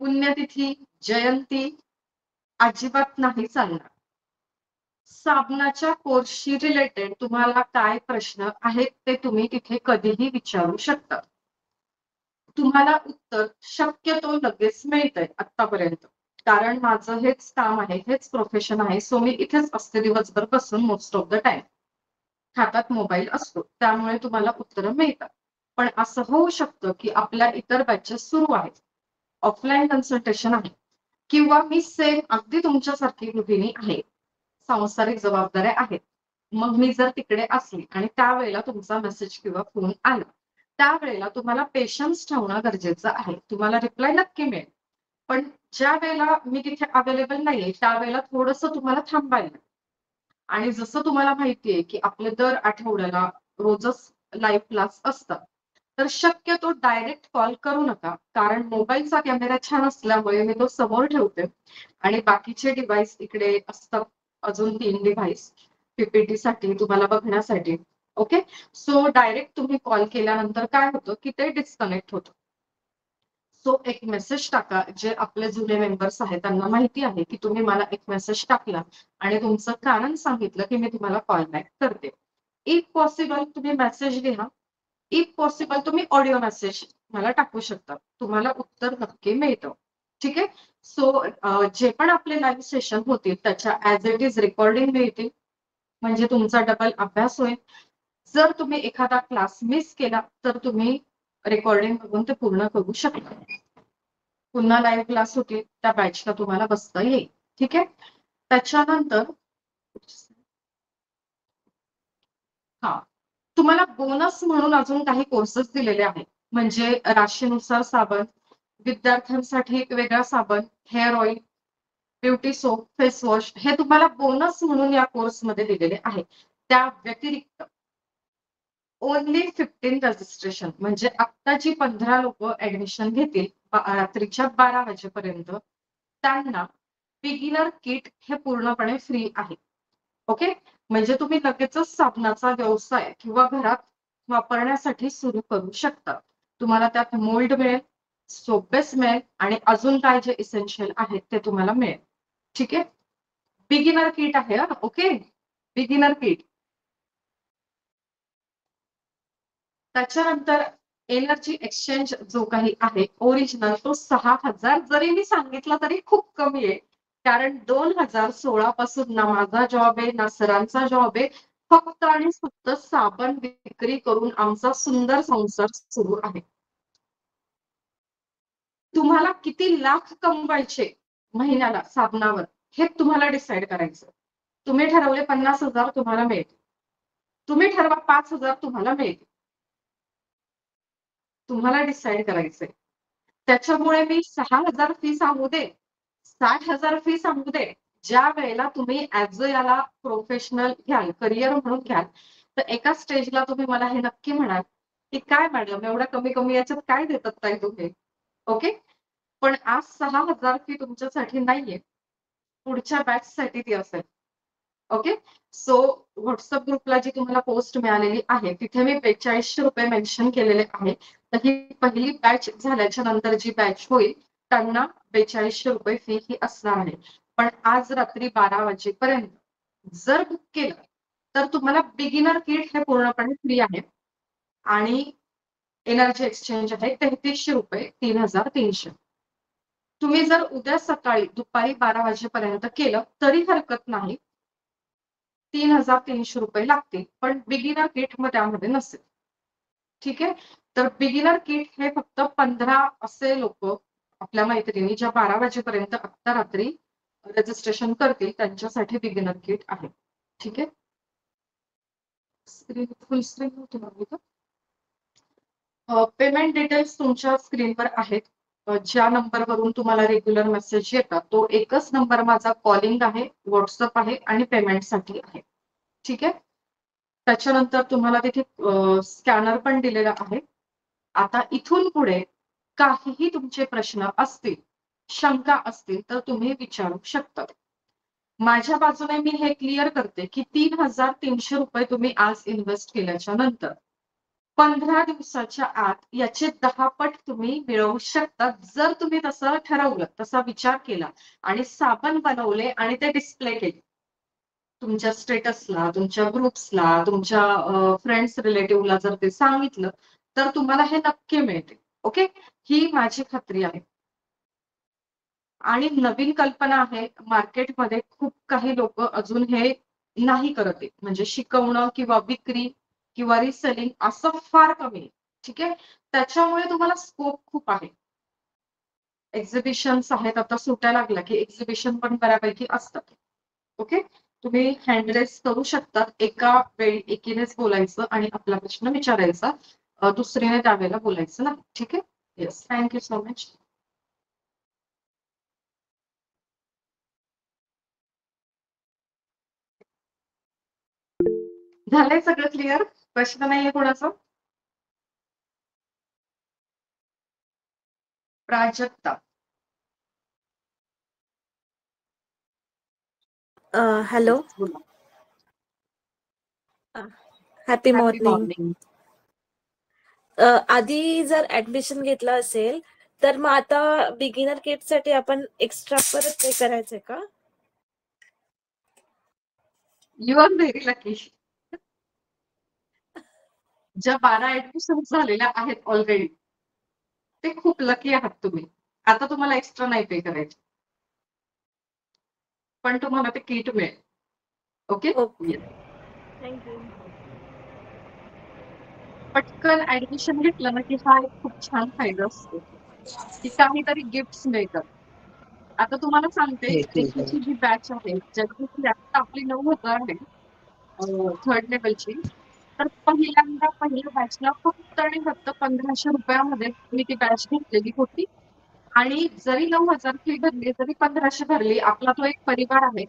पुण्यतिथी, जयंती अजिबात नाही चालणार. साबणाच्या कोर्सशी रिलेटेड तुम्हाला काय प्रश्न आहेत ते तुम्ही तिथे कधीही विचारू शकता. तुम्हाला उत्तर शक्यतो लगेच मिळतंय आतापर्यंत. कारण माझं हेच काम आहे, हेच प्रोफेशन आहे. सो मी इथेच असते दिवसभर बसून मोस्ट ऑफ द टाइम. हातात मोबाईल असतो, त्यामुळे तुम्हाला उत्तरं मिळतात. पण असं होऊ शकतं की आपल्या इतर बॅचेस सुरू आहेत, ऑफलाईन कन्सल्टेशन आहे, किंवा मी सेम अगदी तुमच्यासारखी गृहिणी आहे, सांसारिक जबाबदाऱ्या आहेत. मग मी जर तिकडे असली आणि त्यावेळेला तुमचा मेसेज किंवा फोन आला, त्यावेळेला तुम्हाला पेशन्स ठेवणं गरजेचं आहे. तुम्हाला रिप्लाय नक्की मिळेल, पण ज्या वेळेला मी तिथे अवेलेबल नाहीये त्यावेळेला थोडंसं तुम्हाला थांबायला. आणि जसं तुम्हाला माहितीये की आपले दर आठवड्याला रोजच लाईव्ह क्लास असतात, तर शक्यतो डायरेक्ट कॉल करू नका. कारण मोबाईलचा कॅमेरा छान असल्यामुळे मी तो समोर ठेवते आणि बाकीचे डिव्हाइस इकडे असतात, अजून 3 डिव्हाइस PPT साठी तुम्हाला बघण्यासाठी. ओके? सो डायरेक्ट तुम्ही कॉल केल्यानंतर काय होतं की ते डिस्कनेक्ट होतं. सो एक मेसेज टाका. जे आपले जुने मेंबर्स आहेत त्यांना माहिती आहे की तुम्ही मला एक मेसेज टाकला आणि तुमचं कारण सांगितलं की मी तुम्हाला कॉल बॅक करते. इफ पॉसिबल तुम्ही मेसेज लिहा. इफ पॉसिबल तुम्ही ऑडिओ मेसेज मला टाकू शकता. तुम्हाला उत्तर नक्की मिळतं. ठीक आहे? सो जे पण आपले लाईव्ह सेशन होतील त्याच्या ऍज इट इज रेकॉर्डिंग मिळतील. म्हणजे तुमचा डबल अभ्यास होईल. जर तुम्ही एखादा क्लास मिस केला तर तुम्ही रेकॉर्डिंग बघून ते पूर्ण करू शकता. पुन्हा लाईव्ह क्लास होतील, त्या बॅचला तुम्हाला बसता येईल. ठीक आहे. त्याच्यानंतर तुम्हाला बोनस म्हणून अजून काही कोर्सेस दिलेले आहेत. म्हणजे राशीनुसार साबण, विद्यार्थ्यांसाठी एक वेगळा साबण, hair oil, beauty soap, face wash हे तुम्हाला बोनस म्हणून या कोर्समध्ये दिलेले आहे. त्या व्यतिरिक्त ओन्ली 15 रजिस्ट्रेशन म्हणजे आता जी 15 लोक ऍडमिशन घेतील रात्रीच्या 12 वाजेपर्यंत त्यांना बिगिनर किट हे पूर्णपणे फ्री आहे. ओके. म्हणजे तुम्ही लगेचच साबणाचा व्यवसाय किंवा घरात वापरण्यासाठी सुरू करू शकता. तुम्हाला त्यात मोल्ड मिळेल, सोप बेस मिळेल आणि अजून काय जे इसेन्शियल आहेत ते तुम्हाला मिळेल. ठीक आहे. बिगिनर किट आहे. ओके. Beginner kit. त्याच्यानंतर एनर्जी एक्सचेंज जो काही आहे ओरिजिनल तो 6,000 जरी मी सांगितलं तरी खूप कमी आहे. कारण 2016 पासून ना माझा जॉब आहे ना सरांचा जॉब आहे. फक्त आणि फक्त साबण विक्री करून आमचा सुंदर संसार सुरू आहे. तुम्हाला किती लाख कमवायचे महिन्याला साबणावर हे तुम्हाला डिसाईड करायचं. तुम्ही ठरवले 50,000 तुम्हाला मिळतील. तुम्ही ठरवा 5,000 तुम्हाला मिळतील. तुम्हाला डिसाईड करायचंय. त्याच्यामुळे मी 6,000 फी सांगू दे, 60,000 फी सांगू दे, ज्या वेळेला तुम्ही ऍज अ याला प्रोफेशनल घ्याल, करिअर म्हणून घ्याल, तर एका स्टेजला तुम्ही मला हे नक्की म्हणाल की काय मॅडम एवढ्या कमी कमी याच्यात काय देतात ताई तुम्ही. ओके. पण आज 6,000 फी तुमच्यासाठी नाहीये, पुढच्या बॅच साठी ती असेल. ओके. सो व्हॉट्सअप ग्रुपला जी तुम्हाला पोस्ट मिळालेली आहे तिथे मी 4200 रुपये मेन्शन केलेले आहे. तर ही पहिली बॅच झाल्याच्या नंतर जी बॅच होईल त्यांना 4200 रुपये फी ही असणार आहे. पण आज रात्री 12 वाजेपर्यंत जर बुक केलं तर तुम्हाला बिगिनर किट हे पूर्णपणे फ्री आहे आणि एनर्जी एक्सचेंज आहे 3300 रुपये 3,300. तुम्ही जर उद्या सकाळी दुपारी 12 वाजेपर्यंत केलं तरी हरकत नाही. 3,300 रुपये लागतील. पण बिगिनर किट मग त्यामध्ये नसेल. ठीक आहे. तर बिगिनर किट हे फक्त 15 असे लोक आपल्या मैत्रिणी ज्या 12 वाजेपर्यंत आत्ता रात्री रजिस्ट्रेशन करतील त्यांच्यासाठी बिगिनर किट आहे. ठीक आहे. स्क्रीन फुल स्क्रीन होती ना का? पेमेंट डिटेल्स तुमच्या स्क्रीनवर आहेत. ज्या नंबरवरून तुम्हाला रेग्युलर मेसेज येतात तो एकच नंबर माझा कॉलिंग आहे, व्हॉट्सअप आहे आणि पेमेंटसाठी आहे. ठीक आहे. त्याच्यानंतर तुम्हाला तिथे स्कॅनर पण दिलेला आहे. आता इथून पुढे काहीही तुमचे प्रश्न असतील, शंका असतील तर तुम्ही विचारू शकता. माझ्या बाजूने मी हे क्लिअर करते की 3,300 रुपये तुम्ही आज इन्व्हेस्ट केल्याच्या नंतर 15 दिवसाच्या आत याचे 10 पट तुम्ही मिळवू शकता. जर तुम्ही तसं ठरवलं, तसा विचार केला आणि साबण बनवले आणि ते डिस्प्ले केले तुमच्या स्टेटसला, तुमच्या ग्रुप्सला, तुमच्या फ्रेंड्स रिलेटिव्हला जर ते सांगितलं तर तुम्हाला हे नक्की मिळते. ओके. ही माझी खात्री आहे. आणि नवीन कल्पना आहे मार्केटमध्ये खूप काही लोक अजून हे नाही करत आहे. म्हणजे शिकवणं किंवा विक्री किंवा रिसेलिंग असं फार कमी आहे. ठीक आहे. त्याच्यामुळे तुम्हाला स्कोप खूप आहे. एक्झिबिशन्स आहेत आता सुटायला लागला की एक्झिबिशन पण बऱ्यापैकी असतात. ओके. तुम्ही हँडरेस करू शकतात. एका वेळी एकीनेच बोलायचं आणि आपला प्रश्न विचारायचा. दुसरीने त्यावेळेला बोलायचं नाही. ठीक आहे. येस. Thank you so much. झालंय सगळं क्लिअर? प्रश्न नाहीये कोणाचा? प्राजक्ता. हॅलो. बोला. Happy happy morning. मॉर्निंग. आधी जर ऍडमिशन घेतलं असेल तर मग आता बिगिनर किट साठी आपण एक्स्ट्रा परत पे करायचंय का? You are very lucky. ज्या 12 ऍडमिशन झालेल्या आहेत ऑलरेडी ते खूप लकी आहात तुम्ही. आता तुम्हाला एक्स्ट्रा नाही पे करायचे. पण तुम्हाला ते किट मिळेल. ओके. ओके. थँक्यू. पटकन ऍडमिशन घेतलं ना की हा एक खूप छान फायदा असतो की काहीतरी गिफ्ट्स मिळतात. आता तुम्हाला सांगते ठीक ठीक आहे. एकीची जी बॅच आहे ज्याची आता आपली 9,000 आहे थर्ड लेवलची. तर पहिल्या बॅचला फक्त आणि फक्त 1,500 रुपयामध्ये मी ती बॅच घेतलेली होती. आणि जरी 9,000 फी भरली तरी 1,500 भरली. आपला तो एक परिवार आहे.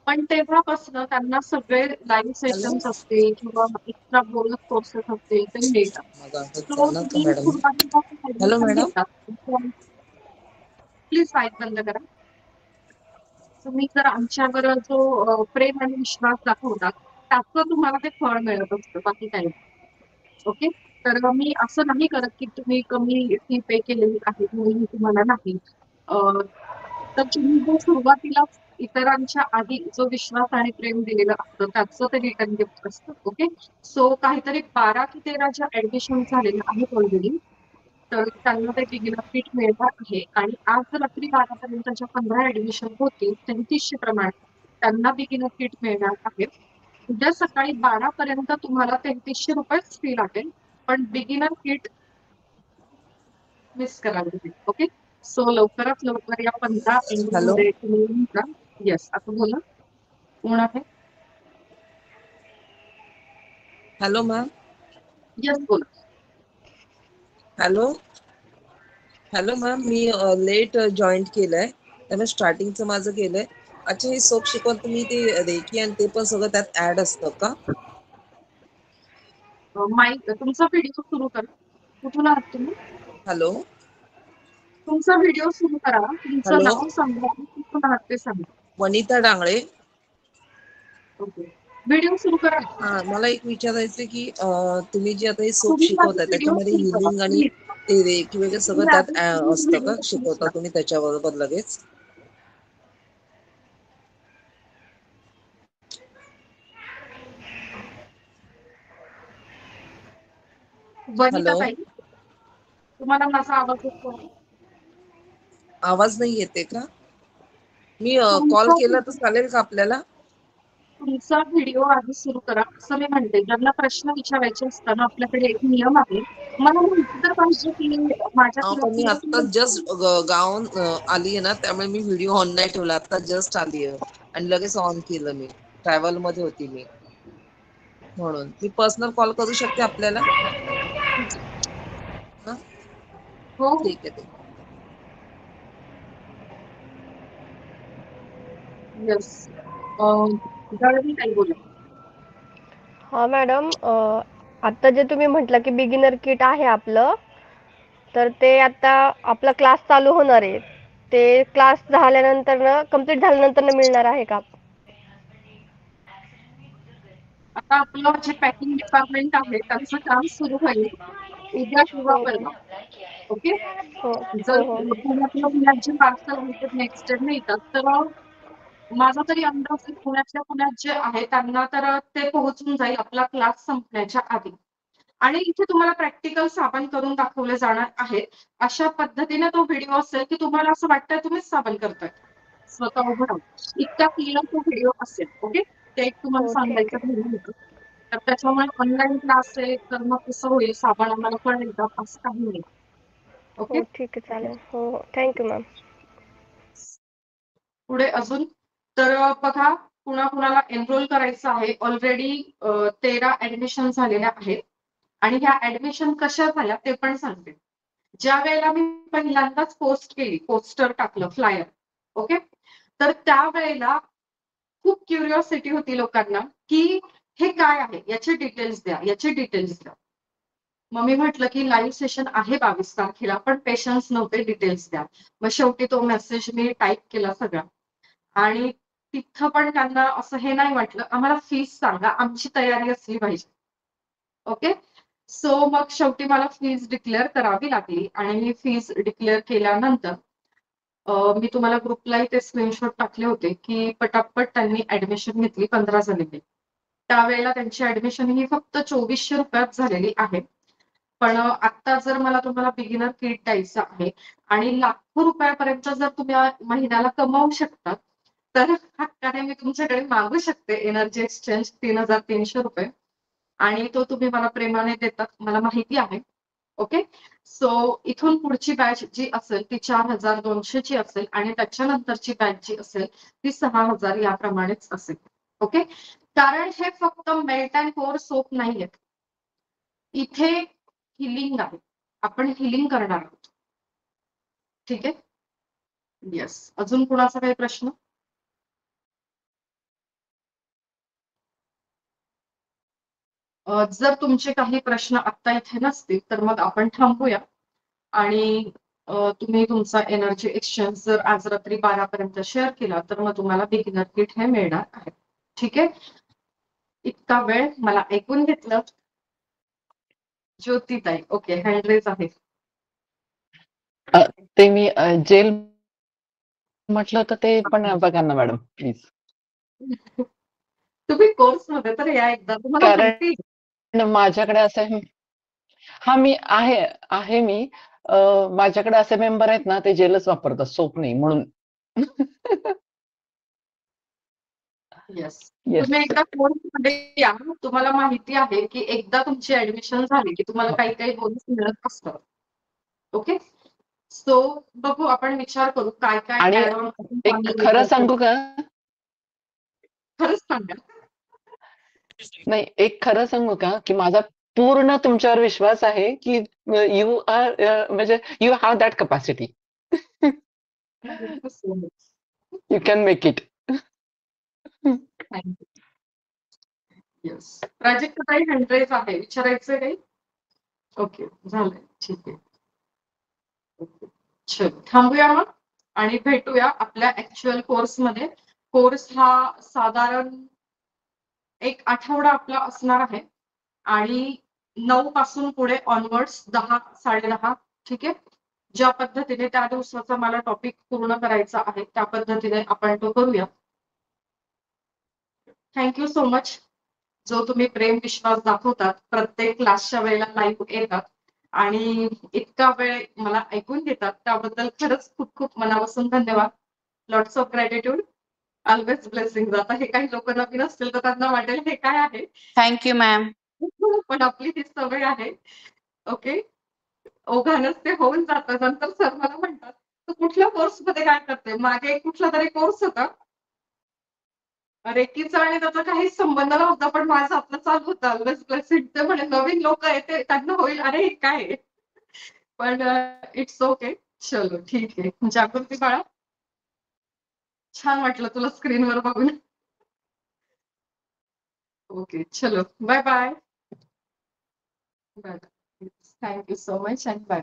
पण तेव्हापासून त्यांना सगळे लाईव्ह हॅलो सेशन्स असतील किंवा एक्स्ट्रा बोनस कोर्सेस असतील ते मिळतात. माझा असंच सो चालणार का तुम्ही मॅडम? सुरुवातीला हॅलो ऍडमिशन मॅडम. घेतात प्लीज माईक बंद करा. तुम्ही जर आमच्यावर जो प्रेम आणि विश्वास दाखवता त्याचं तुम्हाला ते फळ मिळत असतं बाकी काही नाही. ओके. तर मी असं नाही करत की तुम्ही कमी फी पे केलेली आहे म्हणून मी तुम्हाला नाही. तर तुम्ही जर सुरुवातीलाच इतरांच्या आधी जो विश्वास आणि प्रेम दिलेलं असतं त्याचं ते रिटर्न गिफ्ट असतं. ओके. सो काहीतरी 12 की 13 ज्या ऍडमिशन झालेल्या आहेत ऑलरेडी तर त्यांना ते बिगिनर किट मिळणार आहे आणि आज रात्री 12 पर्यंतच्या 15 ऍडमिशन होतील 3300 प्रमाणे त्यांना बिगिनर किट मिळणार आहे. उद्या सकाळी 12 पर्यंत तुम्हाला 3300 रुपयेच फी लागेल. पण बिगिनर किट मिस कराल तुम्ही. ओके. सो लवकरात लवकर या 15 हॅलो मध्ये तुम्ही येऊन जा. येस आता बोला कोण आहे? Hello ma'am. येस बोला. Hello hello ma'am. Me let join केलंय त्यामुळे स्टार्टिंगचं माझं केलंय. अच्छा, हे सोप शिकवण तुम्ही ते रेकी आणि ते पण सगळं त्यात ऍड असतं का? माईक तुमचा व्हिडिओ सुरू करा. कुठून आहात तुम्ही? हॅलो तुमचा व्हिडिओ सुरू करा. तुमचं हॅलो नाव सांगा आणि कुठून आहात ते सांगा. वनिता डांगळे. ओके. व्हिडिओ सुरू करा. हा, मला एक विचारायचं की तुम्ही जे आता हे सोप तुम्ही माझा शिकवताय व्हिडिओ त्याच्यामध्ये सुरू करा हिलिंग आणि प्लीज. ते रेकी वगैरे सगळं तुम्ही त्यात आधी प्लीज असतं का? व्हिडिओ सुरू शिकवता करा. तुम्ही त्याच्याबरोबर लगेच? वनिता हॅलो, ताई तुम्हाला माझा आवाज येतो आहे? आवाज नाही येते का? मी कॉल तुमचा केला तर चालेल का आपल्याला? तुमचा व्हिडिओ आधी सुरू करा असं मी म्हणते. ज्यांना प्रश्न विचारायचे असताना आपल्याकडे एक नियम आहे. मला माहिती तर पाहिजे की माझ्या पण मी आता क्लासमध्ये जस्ट गाऊन आली आहे ना, त्यामुळे मी व्हिडिओ ऑन नाही ठेवला. आता जस्ट आली आहे आणि लगेच ऑन केलं. मी ट्रॅव्हल मध्ये होती मी, म्हणून मी पर्सनल कॉल करू शकते आपल्याला? हा, हो ठीक आहे. येस दळवी ताई बोला. हा मॅडम, आता जे तुम्ही म्हटलं की बिगिनर किट आहे आपलं, तर ते आता आपला क्लास चालू होणार आहे. ते क्लास झाल्यानंतर कंप्लीट झाल्यानंतर मिळणार आहे का? आता आपलं जे पॅकिंग डिपार्टमेंट आहे त्यांचं काम सुरू होईल उद्या किंवा हो परवा. ओके. हो जर हो हो पुण्यातलं जे पार्सल आहे नेक्स्ट डे मिळतात तर माझा तरी अंदाज आहे पुण्यातल्या पुण्यात जे आहे त्यांना तर ते पोहोचून जाईल आपला क्लास संपण्याच्या आधी. आणि इथे तुम्हाला प्रॅक्टिकल साबण करून दाखवले जाणार आहेत. अशा पद्धतीने तो व्हिडिओ असेल की तुम्हाला असं वाटतंय तुम्हीच साबण करताय स्वतः उभं राहून. इतका क्लिअर तो व्हिडिओ असेल. ओके. ते एक तुम्हाला हो ठीक सांगायचं आहे. ठरलं होतं. तर त्याच्यामुळे ऑनलाईन क्लास आहे तर मग कसं होईल साबण आम्हाला कळेल का असं काही नाही. ओके. हो ठीक आहे, चालेल. हो हो, थँक्यू मॅम. पुढे अजून तर बघा कुणाला एनरोल करायचं आहे. ऑलरेडी 13 ऍडमिशन झालेल्या आहेत आणि ह्या ऍडमिशन कशा झाल्या ते पण सांगते. ज्या वेळेला मी पहिल्यांदाच पोस्ट केली, पोस्टर टाकलं, फ्लायर. ओके. तर त्यावेळेला खूप क्युरिओसिटी होती लोकांना की हे काय आहे, याचे डिटेल्स द्या, याचे डिटेल्स द्या. मग मी म्हटलं की लाईव्ह सेशन आहे 22 तारखेला पण पेशन्स नव्हते, डिटेल्स द्या. मग शेवटी तो मेसेज मी टाईप केला सगळा आणि तिथं पण त्यांना असं हे नाही वाटलं, आम्हाला फीस सांगा, आमची तयारी असली पाहिजे. ओके. सो मग शेवटी मला फीस डिक्लेअर करावी लागली आणि मी फीस डिक्लेअर केल्यानंतर मी तुम्हाला ग्रुपलाही ते स्क्रीनशॉट टाकले होते की पटापट त्यांनी ऍडमिशन घेतली 15 जणींनी. त्यावेळेला त्यांची ऍडमिशन ही फक्त 2400 रुपयात झालेली आहे. पण आता जर मला तुम्हाला बिगिनर किट द्यायचं आहे आणि लाखो रुपयापर्यंत जर तुम्ही महिन्याला कमावू शकता तर हक्काने मी तुमच्याकडे मागू शकते एनर्जी एक्सचेंज 3,300 रुपये आणि तो तुम्ही मला प्रेमाने देतात मला माहिती आहे. ओके. सो इथून पुढची बॅच जी असेल ती 4,200 ची असेल आणि त्याच्यानंतरची बॅच जी असेल ती 6,000 याप्रमाणेच असेल. ओके. कारण हे फक्त मेल्ट अँड कोर सोप नाहीये. इथे हिलिंग आहे. आपण हिलिंग करणार आहोत. ठीक आहे. येस. अजून कुणाचा काही प्रश्न? जर तुमचे काही प्रश्न आत्ता इथे नसतील तर मग आपण थांबूया आणि तुम्ही तुमचा एनर्जी एक्सचेंज जर आज रात्री 12 पर्यंत शेअर केला तर मग तुम्हाला बिगिनर किट हे मिळणार आहे. ठीक आहे. इतका वेळ मला ऐकून घेतलं. ज्योतिताई ओके हँड रेज आहे. ते मी जेल म्हटलं तर ते पण बघा ना मॅडम प्लीज. तुम्ही कोर्स मध्ये तर या एकदा तुम्हाला माहिती कारण माझ्याकडे असं आहे. हा मी आहे मी माझ्याकडे असे मेंबर आहेत ना ते जेलच वापरतात सोप नाही म्हणून. येस. येस. तुम्ही एकदा कोर्स मध्ये या. तुम्हाला माहिती आहे की एकदा तुमची ऍडमिशन झाली की तुम्हाला काही काही बोनस मिळत असतात. ओके. सो बघू आपण विचार करू काय काय आणि add on एक खरं सांगू का? खरंच सांगा. नाही एक खरं सांगू का की माझा पूर्ण तुमच्यावर विश्वास आहे की यू आर म्हणजे you have that capacity. Thank you so much. You can make it. Thank you. Yes. Prajakta ताई हँड रेज आहे. विचारायचं काही? ओके झालंय. ठीक आहे. ओके. चलो थांबूया मग आणि भेटूया आपल्या ऍक्च्युअल कोर्स मध्ये. कोर्स हा साधारण एक आठवडा आपला असणार आहे आणि 9 पासून पुढे ऑनवर्ड्स 10 10:30. ठीक आहे. ज्या पद्धतीने त्या दिवसाचा मला टॉपिक पूर्ण करायचा आहे त्या पद्धतीने आपण तो करूया. Thank you so much. जो तुम्ही प्रेम विश्वास दाखवतात प्रत्येक क्लासच्या वेळेला लाईव्ह येतात आणि इतका वेळ मला ऐकून घेतात त्याबद्दल खरंच खूप खूप मनापासून धन्यवाद. Lots of gratitude. Always blessing. आता हे काही लोक नवीन असतील तर त्यांना वाटेल हे काय आहे. Thank you ma'am. पण आपली ही सवय आहे. ओके. ओघानच ते होऊन जातं. नंतर सर मला म्हणतात तू कुठल्या कोर्स मध्ये काय करते? मागे एक कुठला तरी कोर्स होता. रेकीचा आणि त्याचा काहीच संबंध नव्हता पण माझं आपलं चालू होतं ऑलवेज ब्लेसिंग. ते म्हणे नवीन लोक येते त्यांना होईल अरे हे काय आहे? पण इट्स ओके. चलो ठीक आहे. जागृती बाळा. छान वाटलं तुला स्क्रीनवर बघून. ओके चलो bye bye. Bye. Thank you so much and bye.